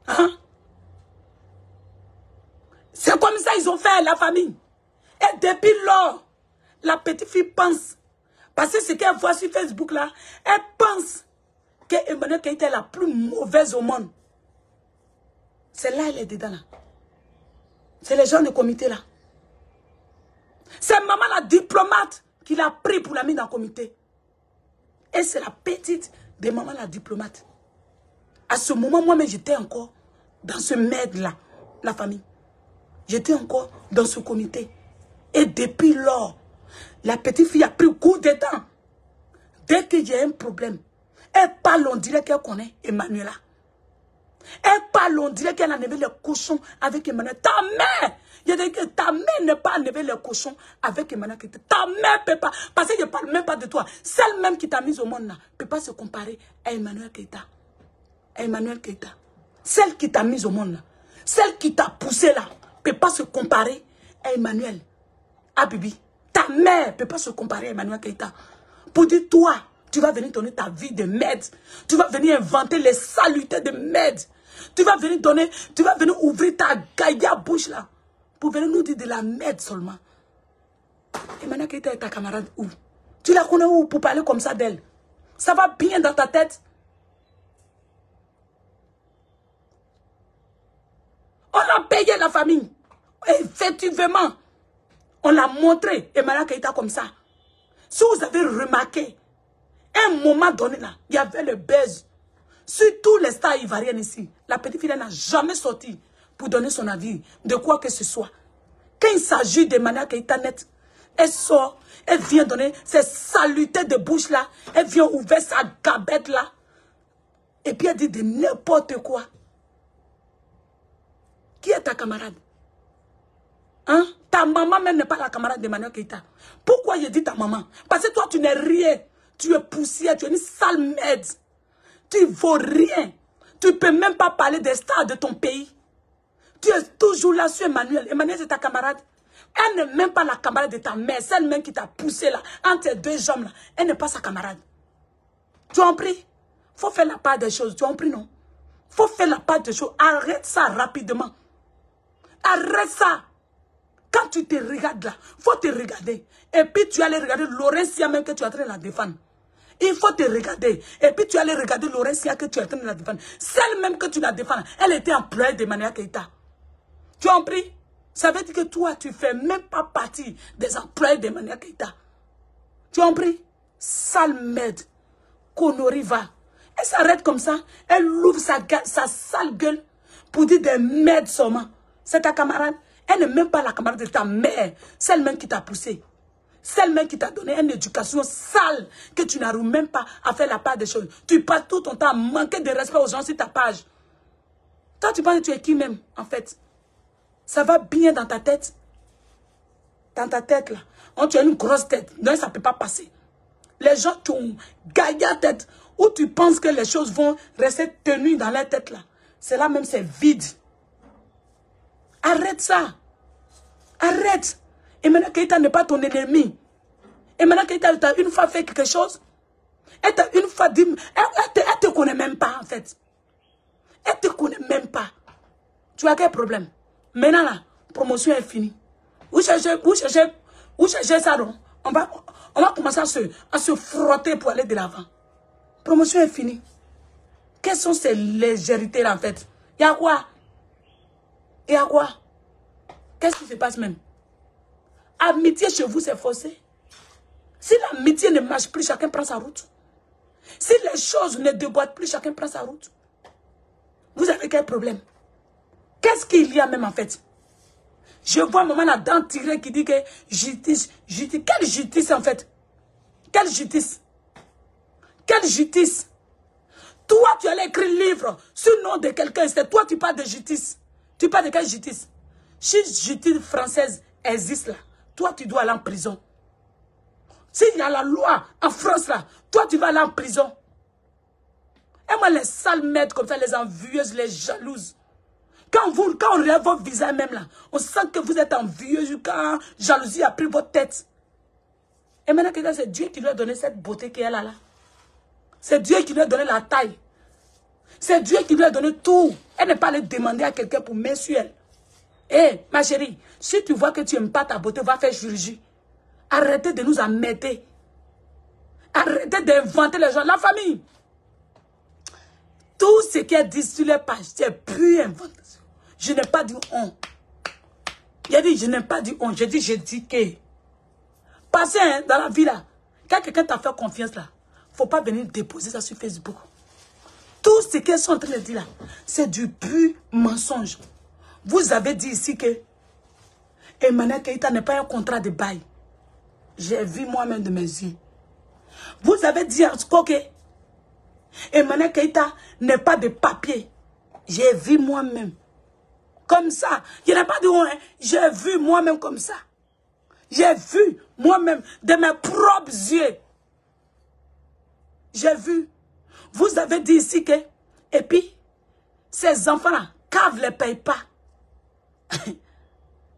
Hein? C'est comme ça ils ont fait la famille. Et depuis lors, la petite fille pense, parce que ce qu'elle voit sur Facebook là, elle pense que Emmanuel Keïta est la plus mauvaise au monde. C'est là elle est dedans là. C'est les gens du comité là. C'est maman la diplomate qui l'a pris pour la mettre dans le comité. Et c'est la petite de maman la diplomate. À ce moment, moi-même, j'étais encore dans ce merde-là, la famille. J'étais encore dans ce comité. Et depuis lors, la petite fille a pris beaucoup de temps. Dès qu'il y a un problème, elle parle, on dirait qu'elle connaît Emmanuela. Elle parle, on dirait qu'elle a enlevé les cochons avec Emmanuel. Ta mère, il y a des que ta mère n'est pas enlevé les cochons avec Emmanuel. Ta mère ne peut pas, parce que je ne parle même pas de toi. Celle même qui t'a mise au monde là, ne peut pas se comparer à Emmanuel Keïta. Emmanuel Keïta. Celle qui t'a mise au monde là, celle qui t'a poussé là, ne peut pas se comparer à Emmanuel. Ah Bibi, ta mère ne peut pas se comparer à Emmanuel Keïta. Pour dire toi, tu vas venir donner ta vie de merde. Tu vas venir inventer les salutés de merde. Tu vas venir donner, tu vas venir ouvrir ta gaïa bouche là. Pour venir nous dire de la merde seulement. Emmanuel Keïta est ta camarade où? Tu la connais où pour parler comme ça d'elle? Ça va bien dans ta tête? On a payé la famille. Effectivement, on l'a montré, Emmanuel Keïta comme ça. Si vous avez remarqué, à un moment donné là, il y avait le buzz. Sur tous les stars ivoiriennes ici, la petite fille n'a jamais sorti pour donner son avis de quoi que ce soit. Quand il s'agit d'Emmanuel Keïta net, elle sort, elle vient donner ses salutés de bouche là, elle vient ouvrir sa gabette là, et puis elle dit de n'importe quoi. Qui est ta camarade? Hein? Ta maman même n'est pas la camarade d'Emmanuel Keïta. Pourquoi je dis ta maman? Parce que toi tu n'es rien. Tu es poussière, tu es une sale merde. Tu ne vaux rien. Tu ne peux même pas parler des stars de ton pays. Tu es toujours là sur Emmanuel. Emmanuel, c'est ta camarade. Elle n'est même pas la camarade de ta mère. Celle même qui t'a poussé là, entre tes deux jambes là. Elle n'est pas sa camarade. Tu en pries? Il faut faire la part des choses. Tu en pries, non? Il faut faire la part des choses. Arrête ça rapidement. Arrête ça. Quand tu te regardes là, il faut te regarder. Et puis tu allais regarder Laurentia même que tu es en train de la défendre. Il faut te regarder. Et puis tu allais regarder Laurentia que tu es en train de la défendre. Celle même que tu la défends, elle était employée d'Emmanuel Keïta. Tu en pries? Ça veut dire que toi, tu ne fais même pas partie des employés d'Emmanuel Keïta. Tu en pries? Sale merde. Konoriva. Elle s'arrête comme ça. Elle ouvre sa sale gueule pour dire des merdes seulement. C'est ta camarade. Elle n'est même pas la camarade de ta mère. Celle même qui t'a poussé. Celle même qui t'a donné une éducation sale que tu n'arrives même pas à faire la part des choses. Tu passes tout ton temps à manquer de respect aux gens sur ta page. Toi, tu penses que tu es qui même, en fait? Ça va bien dans ta tête? Dans ta tête, là. Oh, tu as une grosse tête. Donc, ça ne peut pas passer. Les gens qui ont gagné la tête, où tu penses que les choses vont rester tenues dans leur tête, là. C'est là même, c'est vide. Arrête ça. Arrête. Et maintenant Keïta n'est pas ton ennemi. Et maintenant Keïta t'a une fois fait quelque chose. Elle t'a une fois dit... Elle te connaît même pas en fait. Elle te connaît même pas. Tu as quel problème? Maintenant la promotion est finie. Vous cherchez ça donc. On va commencer à se frotter pour aller de l'avant. Promotion est finie. Quelles sont ces légèretés là en fait? Il y a quoi? Il y a quoi? Qu'est-ce qui se passe même? Amitié chez vous c'est forcé. Si l'amitié ne marche plus, chacun prend sa route. Si les choses ne déboîtent plus, chacun prend sa route. Vous avez quel problème? Qu'est-ce qu'il y a même en fait? Je vois maman la dent tirée qui dit que justice, justice. Quelle justice en fait? Quelle justice? Quelle justice? Toi, tu allais écrire un livre sur le nom de quelqu'un. C'est toi, tu parles de justice. Tu parles de quelle justice? Si justice française existe là, toi, tu dois aller en prison. S'il y a la loi en France là, toi, tu vas aller en prison. Et moi, les sales maîtres comme ça, les envieuses, les jalouses. Quand on regarde votre visage même là, on sent que vous êtes envieuse quand jalousie a pris votre tête. Et maintenant, c'est Dieu qui lui a donné cette beauté qu'elle a là. C'est Dieu qui lui a donné la taille. C'est Dieu qui lui a donné tout. Elle n'est pas allée demander à quelqu'un pour mettre sur elle. Hé, ma chérie, si tu vois que tu n'aimes pas ta beauté, va faire chirurgie. Arrêtez de nous emmerder. Arrêtez d'inventer les gens. La famille. Tout ce qui est dit sur les pages, c'est plus inventation. Je n'ai pas dit on. J'ai dit, je n'ai pas dit on. J'ai dit que. Passez hein, dans la vie là. Quand quelqu'un t'a fait confiance là, il ne faut pas venir déposer ça sur Facebook. Tout ce qu'ils sont en train de dire là, c'est du pur mensonge. Vous avez dit ici que Emmanuel Keïta n'est pas un contrat de bail. J'ai vu moi-même de mes yeux. Vous avez dit encore que Emmanuel Keïta n'est pas de papier. J'ai vu moi-même. Comme ça. Je n'ai pas dit hein. J'ai vu moi-même comme ça. J'ai vu moi-même de mes propres yeux. J'ai vu. Vous avez dit ici que, et puis, ces enfants-là, CAV ne les paye pas.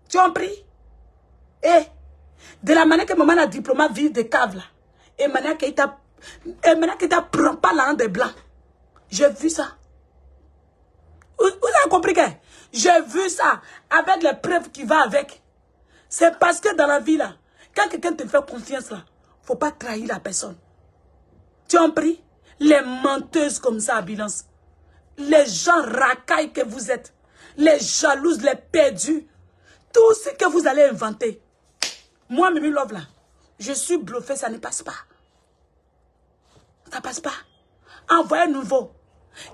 Tu as compris? Et, de la manière que maman a diplômé vivre de CAV là, et maintenant qu'il ne prend pas l'argent des blancs. J'ai vu ça. Vous avez compris que? J'ai vu ça avec les preuves qui vont avec. C'est parce que dans la vie là, quand quelqu'un te fait confiance là, il ne faut pas trahir la personne. Tu as compris? Les menteuses comme ça à Bilance. Les gens racailles que vous êtes. Les jalouses, les perdus. Tout ce que vous allez inventer. Moi, Mimi Love là, je suis bluffée, ça ne passe pas. Ça passe pas. Envoyez nouveau.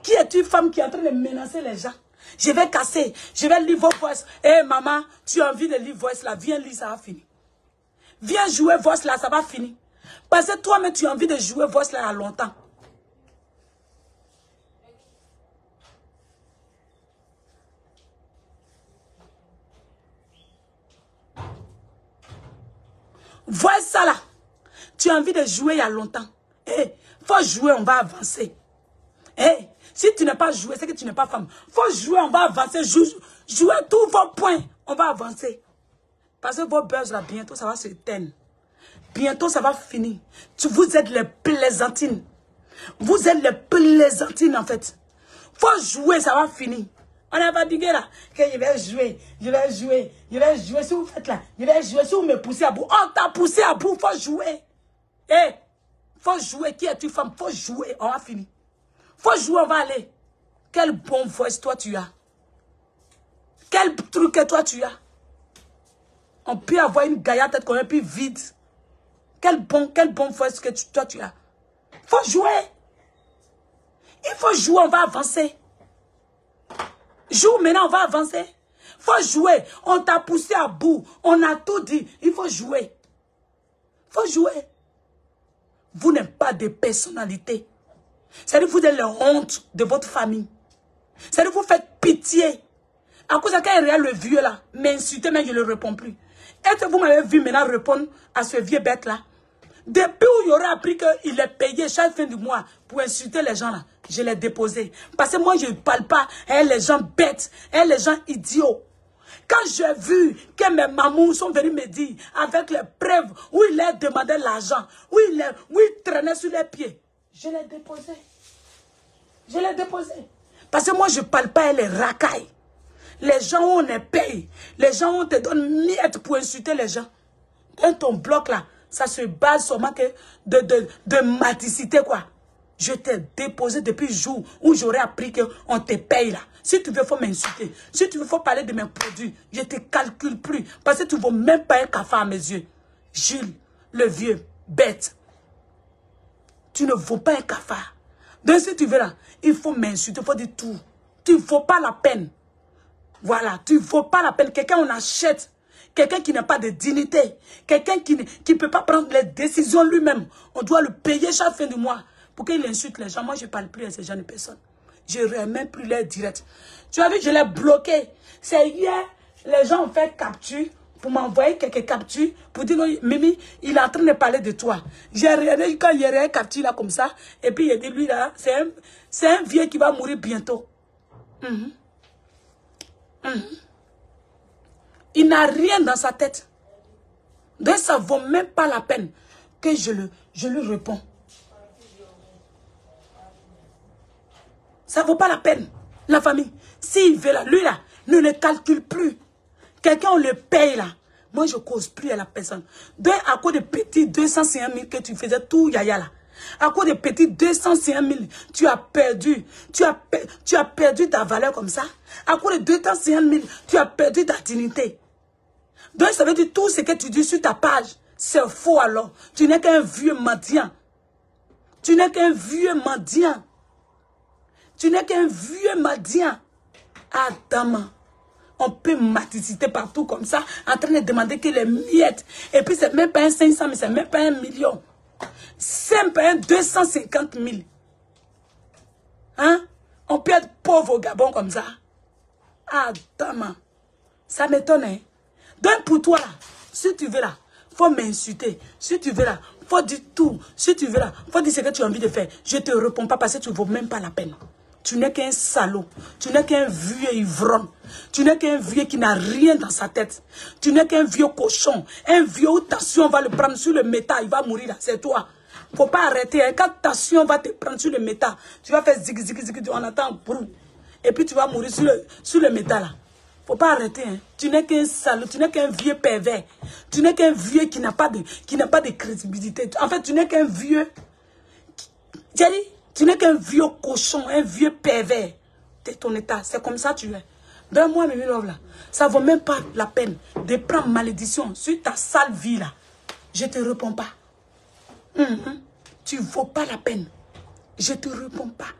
Qui est une femme qui est en train de menacer les gens? Je vais casser, je vais lire vos voix. Eh maman, tu as envie de lire voix là, viens lire, ça va finir. Viens jouer voix là, ça va finir. Parce que toi-même, tu as envie de jouer voix là longtemps. Vois ça là. Tu as envie de jouer il y a longtemps. Eh, faut jouer, on va avancer. Eh, si tu n'es pas joué, c'est que tu n'es pas femme. Faut jouer, on va avancer. Jouer tous vos points, on va avancer. Parce que vos buzz là, bientôt ça va se teindre. Bientôt ça va finir. Vous êtes les plaisantines. Vous êtes les plaisantines en fait. Faut jouer, ça va finir. On a fatigué là. Que je vais jouer, je vais jouer, je vais jouer. Si vous faites là, je vais jouer. Si vous me poussez à bout, on t'a poussé à bout, faut jouer. Eh, faut jouer. Qui est une femme? Faut jouer, on va finir. Faut jouer, on va aller. Quel bon voice toi tu as. Quel truc que toi tu as. On peut avoir une gaillard tête qu'on est plus vide. Quel bon voice que toi tu as. Faut jouer. Il faut jouer, on va avancer. Joue maintenant, on va avancer. Faut jouer. On t'a poussé à bout. On a tout dit. Il faut jouer. Faut jouer. Vous n'êtes pas de personnalité. C'est-à-dire que vous êtes la honte de votre famille. C'est-à-dire que vous faites pitié. À cause de quand il y a le vieux là, m'insulter, mais je ne le réponds plus. Est-ce que vous m'avez vu maintenant répondre à ce vieux bête là? Depuis où il aurait appris qu'il est payé chaque fin du mois pour insulter les gens là, je l'ai déposé. Parce que moi je ne parle pas, hein, les gens bêtes, hein, les gens idiots. Quand j'ai vu que mes mamans sont venus me dire, avec les preuves, où il leur demandait l'argent, où il traînait sur les pieds, je l'ai déposé. Je l'ai déposé. Parce que moi, je ne parle pas les racailles. Les gens, on les paye. Les gens, on te donne miettes pour insulter les gens. Dans ton bloc là, ça se base seulement que de maticité, quoi. Je t'ai déposé depuis le jour où j'aurais appris qu'on te paye là. Si tu veux, il faut m'insulter. Si tu veux, il faut parler de mes produits. Je ne te calcule plus. Parce que tu ne vaux même pas un café à mes yeux. Jules, le vieux, bête. Tu ne vaux pas un cafard. Donc si tu veux là, il faut m'insulter, il faut dire tout. Tu ne vaux pas la peine. Voilà, tu ne vaux pas la peine. Quelqu'un on achète. Quelqu'un qui n'a pas de dignité. Quelqu'un qui ne peut pas prendre les décisions lui-même. On doit le payer chaque fin du mois. Pour qu'il insulte les gens. Moi, je ne parle plus à ces gens de personnes. Je ne remets plus les directs. Tu as vu, je l'ai bloqué. C'est hier, les gens ont fait capture pour m'envoyer quelques captures. Pour dire, non, Mimi, il est en train de parler de toi. J'ai regardé quand il y a un capture là comme ça. Et puis il a dit, lui là, c'est un vieux qui va mourir bientôt. Il n'a rien dans sa tête. Donc ça ne vaut même pas la peine que je lui réponds. Ça ne vaut pas la peine, la famille. S'il veut là, lui là, ne le calcule plus. Quelqu'un, on le paye là. Moi, je ne cause plus à la personne. À cause de petits 205 000 que tu faisais tout yaya là. À cause de petits 205 000, tu as perdu. Tu as perdu ta valeur comme ça. À cause de 205 000, tu as perdu ta dignité. Donc, ça veut dire tout ce que tu dis sur ta page, c'est faux alors. Tu n'es qu'un vieux mendiant. Tu n'es qu'un vieux mendiant. Tu n'es qu'un vieux mendiant. Adam, on peut maticiter partout comme ça, en train de demander que les miettes. Et puis, c'est même pas un 500 000, c'est même pas 1 million. C'est même pas un 250 000. Hein? On peut être pauvre au Gabon comme ça. Adam, ça m'étonne, hein? Donc, pour toi, là, si tu veux là, faut m'insulter. Si tu veux là, faut dire tout. Si tu veux là, faut dire ce que tu as envie de faire. Je ne te réponds pas parce que tu ne vaux même pas la peine. Tu n'es qu'un salaud. Tu n'es qu'un vieux ivrogne. Tu n'es qu'un vieux qui n'a rien dans sa tête. Tu n'es qu'un vieux cochon. Un vieux où ta tension va le prendre sur le métal. Il va mourir là. C'est toi. Il ne faut pas arrêter. Hein. Quand ta tension va te prendre sur le métal, tu vas faire zig, zig, zig. On attend brou. Et puis tu vas mourir sur le métal là. Il ne faut pas arrêter. Hein. Tu n'es qu'un salaud. Tu n'es qu'un vieux pervers. Tu n'es qu'un vieux qui n'a pas de crédibilité. En fait, tu n'es qu'un vieux... J'ai dit, tu n'es qu'un vieux cochon, un vieux pervers. C'est ton état. C'est comme ça tu es. Ben moi, Mimi Love, là, ça ne vaut même pas la peine de prendre malédiction sur ta sale vie, là. Je ne te réponds pas. Tu ne vaux pas la peine. Je ne te réponds pas.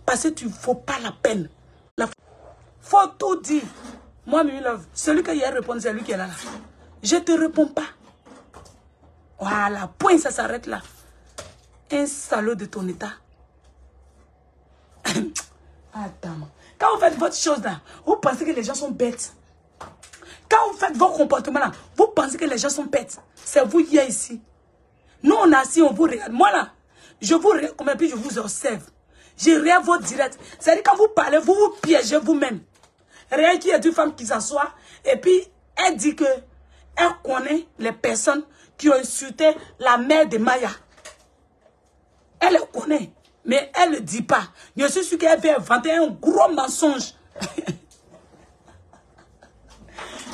Parce que tu ne vaux pas la peine. Faut tout dire. Moi, Mimi Love, celui qui a répondu, c'est lui qui est là. Je ne te réponds pas. Voilà, point, ça s'arrête là. Un salaud de ton état. Attends. Quand vous faites votre chose là, vous pensez que les gens sont bêtes. Quand vous faites vos comportements là, vous pensez que les gens sont bêtes. C'est vous qui êtes ici. Nous, on est assis, on vous regarde. Moi là, je vous regarde comme et puis je vous observe. Je regarde vos directs. C'est-à-dire quand vous parlez, vous vous piégez vous-même. Rien qu'il y a une femme qui s'assoit et puis elle dit que elle connaît les personnes qui ont insulté la mère de Maya. Elle le connaît, mais elle ne le dit pas. Je suis sûr qu'elle veut inventer un gros mensonge.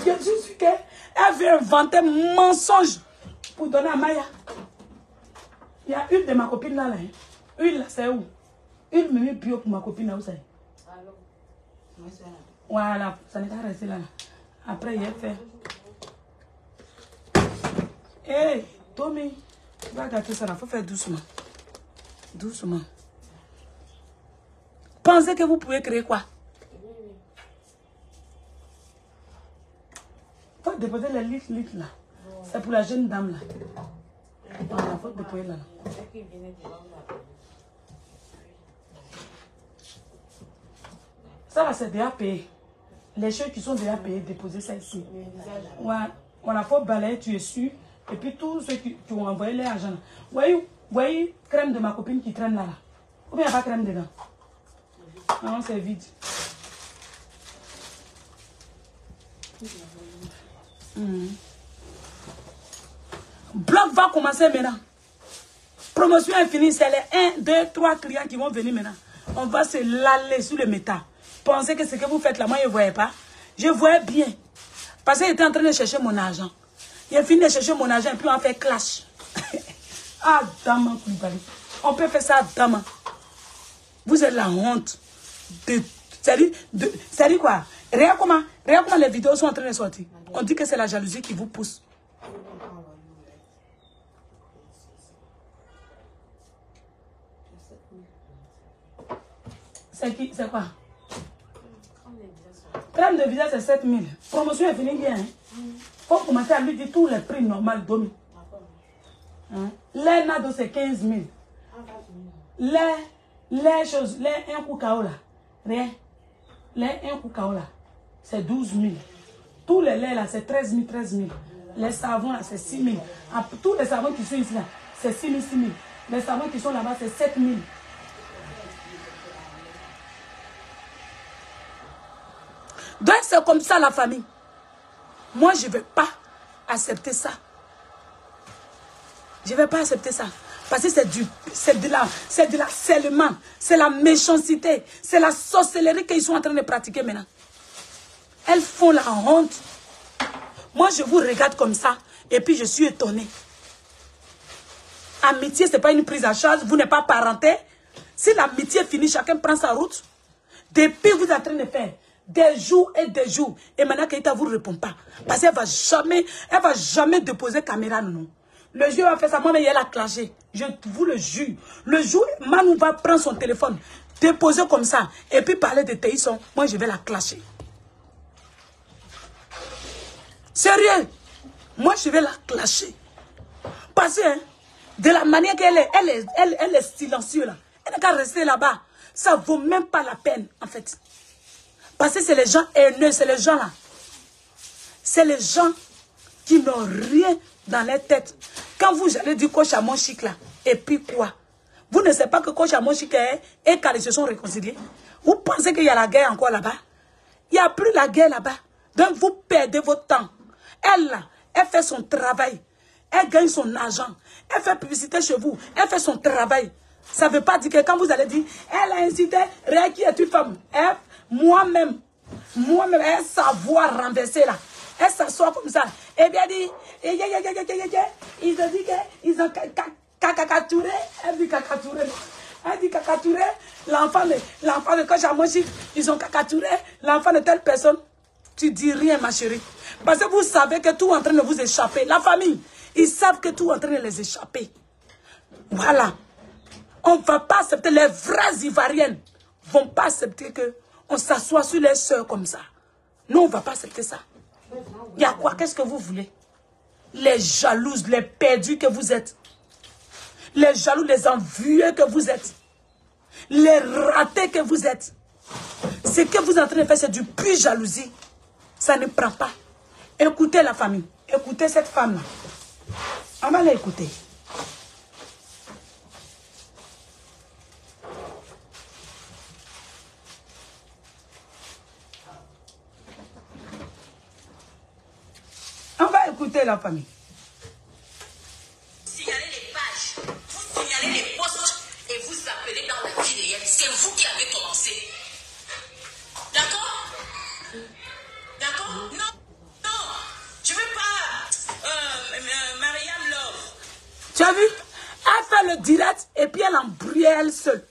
Je suis sûr qu'elle veut inventer un mensonge pour donner à Maya. Il y a une de ma copine là. Une là, c'est où? Une Mimi bio pour ma copine là, où c'est? Voilà, ça n'est pas resté là. Après, il a fait. Hé, hey, Tommy, tu vas gâter ça là, il faut faire doucement. Doucement. Pensez que vous pouvez créer quoi? Il faut déposer les litres là. C'est pour la jeune dame là. Voilà, il faut déposer là. Ça là, c'est déjà payé. Les choses qui sont déjà payées, déposer ça ici. Ouais, voilà, il faut balayer, tu es sûr. Et puis tous ceux qui ont envoyé l'argent. Voyez, crème de ma copine qui traîne là. Ou bien il n'y a pas crème dedans? Non, c'est vide. Bloc va commencer maintenant. Promotion est finie, c'est les 1, 2, 3 clients qui vont venir maintenant. On va se laller sur le métal. Pensez que ce que vous faites là, moi je ne voyais pas. Je voyais bien. Parce qu'il était en train de chercher mon argent. Il a fini de chercher mon argent et puis on fait clash. Ah, dame, on peut faire ça, dame. Vous êtes la honte. C'est dit quoi? Regarde comment les vidéos sont en train de sortir. On dit que c'est la jalousie qui vous pousse. C'est quoi? Crème de visage, c'est 7 000. Promotion est finie bien. Il faut commencer à lui dire tous les prix normaux d'Omi. Les nados, c'est 15 000. Les choses, les 1 coup KO là. Rien. Les 1 coup KO là, c'est 12 000. Tous les laits là, c'est 13 000, 13 000. Les savons là, c'est 6 000. Tous les savons qui sont ici là, c'est 6 000, 6 000. Les savons qui sont là-bas, c'est 7 000. Donc c'est comme ça la famille. Moi, je ne vais pas accepter ça. Je ne vais pas accepter ça. Parce que c'est de l'harcèlement, c'est la méchanceté, c'est la sorcellerie qu'ils sont en train de pratiquer maintenant. Elles font la honte. Moi, je vous regarde comme ça et puis je suis étonnée. Amitié, ce n'est pas une prise en charge, vous n'êtes pas parenté. Si l'amitié finit, chacun prend sa route. Depuis, vous êtes en train de faire des jours et des jours. Et maintenant, Keïta ne vous répond pas. Parce qu'elle ne va jamais déposer caméra, non. Le jour où elle fait ça, moi, elle a clashé. Je vous le jure. Le jour où Manou va prendre son téléphone, déposer comme ça, et puis parler de Théison, moi, je vais la clasher. Sérieux. Moi, je vais la clasher. Parce que, de la manière qu'elle est, elle est silencieuse, là. Elle n'a qu'à rester là-bas. Ça ne vaut même pas la peine, en fait. Parce que c'est les gens haineux, c'est les gens là. C'est les gens qui n'ont rien dans leur tête. Quand vous allez du coach à mon chic là, et puis quoi? Vous ne savez pas que coach à mon chic et Kali se sont réconciliés? Vous pensez qu'il y a la guerre encore là-bas? Il n'y a plus la guerre là-bas. Donc vous perdez votre temps. Elle là, elle fait son travail. Elle gagne son argent. Elle fait publicité chez vous. Elle fait son travail. Ça ne veut pas dire que quand vous allez dire, elle a incité, qui est une femme. Moi-même, elle savoir renverser là. Elle s'assoit comme ça. Et bien dit, ils ont dit qu'ils ont cacaturé. Elle dit cacaturé. Elle dit cacaturé. L'enfant de coach à Mochi, ils ont cacaturé l'enfant de telle personne. Tu dis rien, ma chérie. Parce que vous savez que tout est en train de vous échapper. La famille, ils savent que tout est en train de les échapper. Voilà. On ne va pas accepter, les vraies Ivoiriennes ne vont pas accepter qu'on s'assoit sur les sœurs comme ça. Nous, on ne va pas accepter ça. Il y a quoi? Qu'est-ce que vous voulez? Les jalouses, les perdus que vous êtes. Les jaloux, les envieux que vous êtes. Les ratés que vous êtes. Ce que vous êtes en train de faire, c'est du pur jalousie. Ça ne prend pas. Écoutez la famille. Écoutez cette femme-là. On va l'écouter. On va écouter la famille. Signalez les pages, vous signalez les posts et vous appelez dans la vie réelle. C'est vous qui avez commencé. D'accord? D'accord? Non, non, je ne veux pas Marianne Love. Tu as vu? Elle fait le direct et puis elle embrouille elle seule.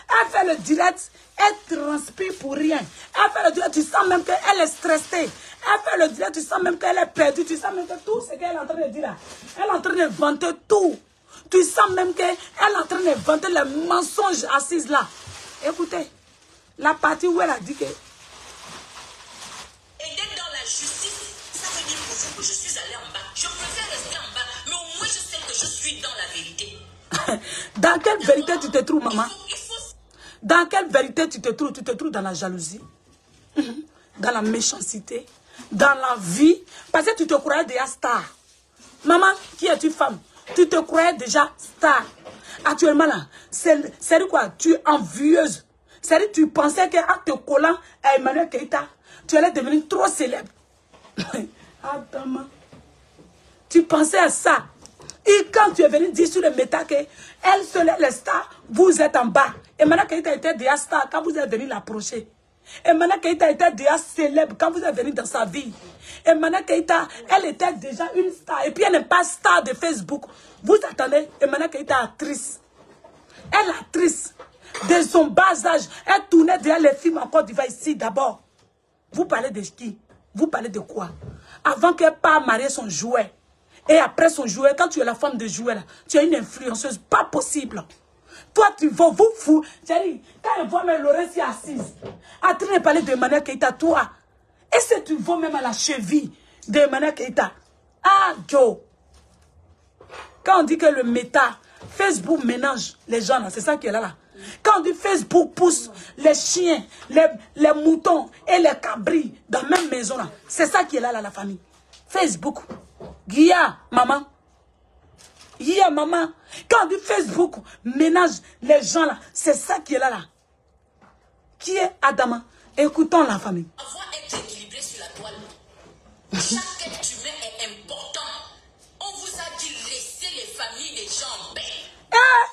Elle fait le direct, elle transpire pour rien. Elle fait le direct, tu sens même qu'elle est stressée. Elle fait le direct, tu sens même qu'elle est perdue. Tu sens même que tout ce qu'elle est en train de dire là, elle est en train de vanter tout. Tu sens même qu'elle est en train de vanter les mensonges assises là. Écoutez, la partie où elle a dit que... Et d'être dans la justice, ça veut dire pour vous que je suis allée en bas. Je préfère rester en bas, mais au moins je sais que je suis dans la vérité. Dans quelle vérité tu te trouves, maman? Il faut... Dans quelle vérité tu te trouves? Tu te trouves dans la jalousie, dans la méchanceté, dans la vie. Parce que tu te croyais déjà star. Maman, qui est une femme? Tu te croyais déjà star. Actuellement là, c'est quoi? Tu es envieuse. C'est-à-dire tu pensais qu'en te collant à Emmanuel Keïta, tu allais devenir trop célèbre. Tu pensais à ça. Et quand tu es venu dire sur le méta que elle seule est la star, vous êtes en bas. Et maintenant qu'elle était déjà star, quand vous êtes venu l'approcher. Et maintenant qu'elle était déjà célèbre, quand vous êtes venu dans sa vie. Et maintenant elle était déjà une star. Et puis elle n'est pas star de Facebook. Vous attendez. Et maintenant qu'elle était actrice. Elle est actrice. De son bas âge. Elle tournait derrière les films en Côte d'Ivoire ici d'abord. Vous parlez de qui? Vous parlez de quoi? Avant qu'elle parte marier son jouet. Et après son jouet, quand tu es la femme de jouet, là, tu es une influenceuse. Pas possible. Toi, tu vas vous fou. Quand elle voit même Laurence assise, en train de parler de Emmanuel Keïta, toi, est-ce que tu vas même à la cheville de Emmanuel Keïta? Ah, Joe. Quand on dit que le méta, Facebook mélange les gens, là, c'est ça qui est là. Quand on dit Facebook pousse les chiens, les moutons et les cabris dans la même maison, là, c'est ça qui est là, la famille. Facebook. Guilla, maman. Guilla, maman. Quand on dit Facebook ménage les gens là, c'est ça qui est là. Qui est Adama? Écoutons la famille. Avoir être équilibré sur la toile. Chaque être humain est important. On vous a dit laisser les familles des gens en paix.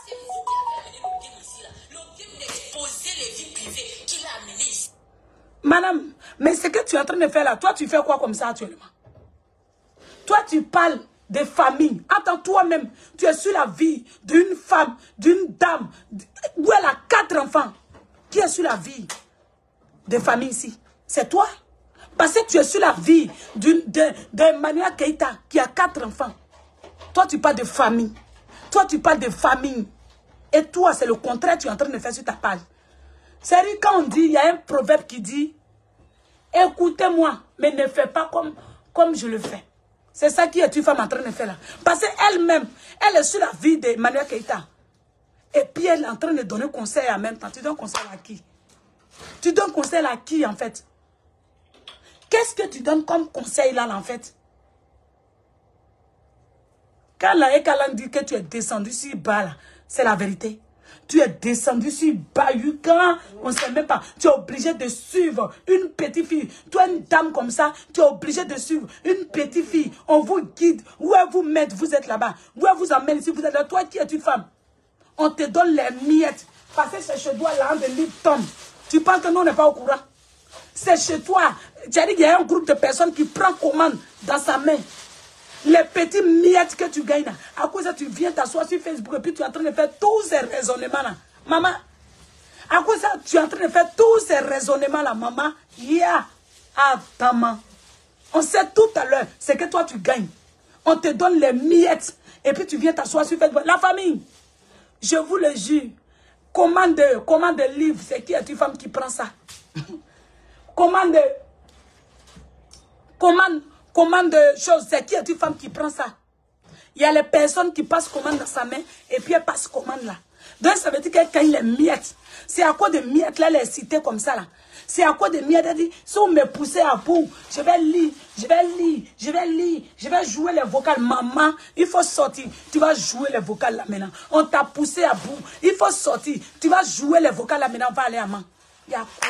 C'est vous qui avez amené le game ici là. Le game d'exposer les vies privées qui l'a amené ici. Madame, mais ce que tu es en train de faire là, toi tu fais quoi comme ça actuellement? Toi, tu parles de famille. Attends, toi-même, tu es sur la vie d'une femme, d'une dame, où elle a 4 enfants. Qui est sur la vie de famille ici? C'est toi. Parce que tu es sur la vie de Emmanuel Keïta, qui a 4 enfants. Toi, tu parles de famille. Toi, tu parles de famille. Et toi, c'est le contraire que tu es en train de faire sur ta page. C'est-à-dire, quand on dit, il y a un proverbe qui dit, écoutez-moi, mais ne fais pas comme je le fais. C'est ça qui est une femme en train de faire là. Parce qu'elle-même, elle est sur la vie d'Emmanuel Keïta. Et puis elle est en train de donner conseil en même temps. Tu donnes conseil à qui? Tu donnes conseil à qui en fait? Qu'est-ce que tu donnes comme conseil là en fait? Quand la Ekalan dit que tu es descendu si bas là, c'est la vérité. Tu es descendu sur Bayuka, on ne sait même pas. Tu es obligé de suivre une petite fille. Toi, une dame comme ça, tu es obligé de suivre une petite fille. On vous guide. Où elle vous met, vous êtes là-bas. Où elle vous emmène ici, vous êtes là. Toi qui es une femme, on te donne les miettes. Parce que c'est chez toi, là, de Lipton. Tu penses que nous, on n'est pas au courant? C'est chez toi. Tu as dit qu'il y a un groupe de personnes qui prend commande dans sa main. Les petits miettes que tu gagnes, à cause de ça, tu viens t'asseoir sur Facebook et puis tu es en train de faire tous ces raisonnements là. Maman, à cause de ça, tu es en train de faire tous ces raisonnements là, maman. Adama. On sait tout à l'heure, c'est que toi tu gagnes. On te donne les miettes et puis tu viens t'asseoir sur Facebook. La famille, je vous le jure, commande de livres, c'est qui est une femme qui prend ça? Commande de choses, c'est qui est une femme qui prend ça? Il y a les personnes qui passent commande dans sa main et puis elle passe commande là. Donc ça veut dire qu'elle gagne les miettes. C'est à quoi de miettes là, elle est citée comme ça là. C'est à quoi de miettes, elle dit, si on me poussait à bout, je vais jouer les vocales. Maman, il faut sortir. Tu vas jouer les vocales là maintenant. On t'a poussé à bout. Il faut sortir. Tu vas jouer les vocales là maintenant. On va aller à main. Il y a quoi?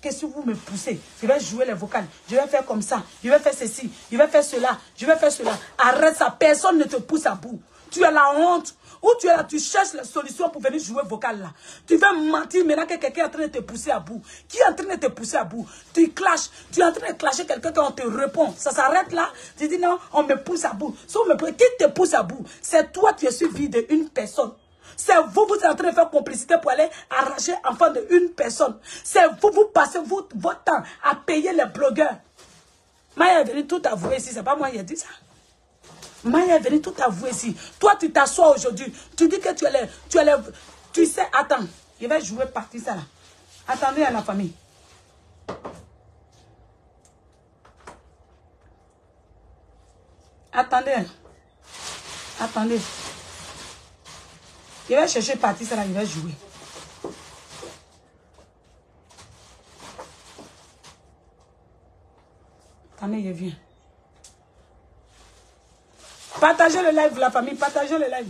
Qu'est-ce que vous me poussez? Je vais jouer les vocales. Je vais faire comme ça. Je vais faire ceci. Je vais faire cela. Je vais faire cela. Arrête ça. Personne ne te pousse à bout. Tu as la honte. Ou tu es là, tu cherches la solution pour venir jouer vocal là. Tu vas mentir maintenant que quelqu'un est en train de te pousser à bout. Qui est en train de te pousser à bout? Tu clashes. Tu es en train de clasher quelqu'un quand on te répond. Ça s'arrête là. Tu dis non, on me pousse à bout. Si on me pousse, qui te pousse à bout? C'est toi qui es suivi d'une personne. C'est vous, vous êtes en train de faire complicité pour aller arracher l'enfant d'une personne. C'est vous, vous passez votre temps à payer les blogueurs. Maya est venue tout avouer ici, c'est pas moi qui ai dit ça. Maya est venue tout avouer ici. Toi, tu t'assois aujourd'hui. Tu dis que tu sais, attends, je vais jouer partie ça là. Attendez à la famille. Attendez. Attendez. Je vais chercher partie ça là, je vais jouer. Attendez, je viens. Partagez le live, la famille, partagez le live.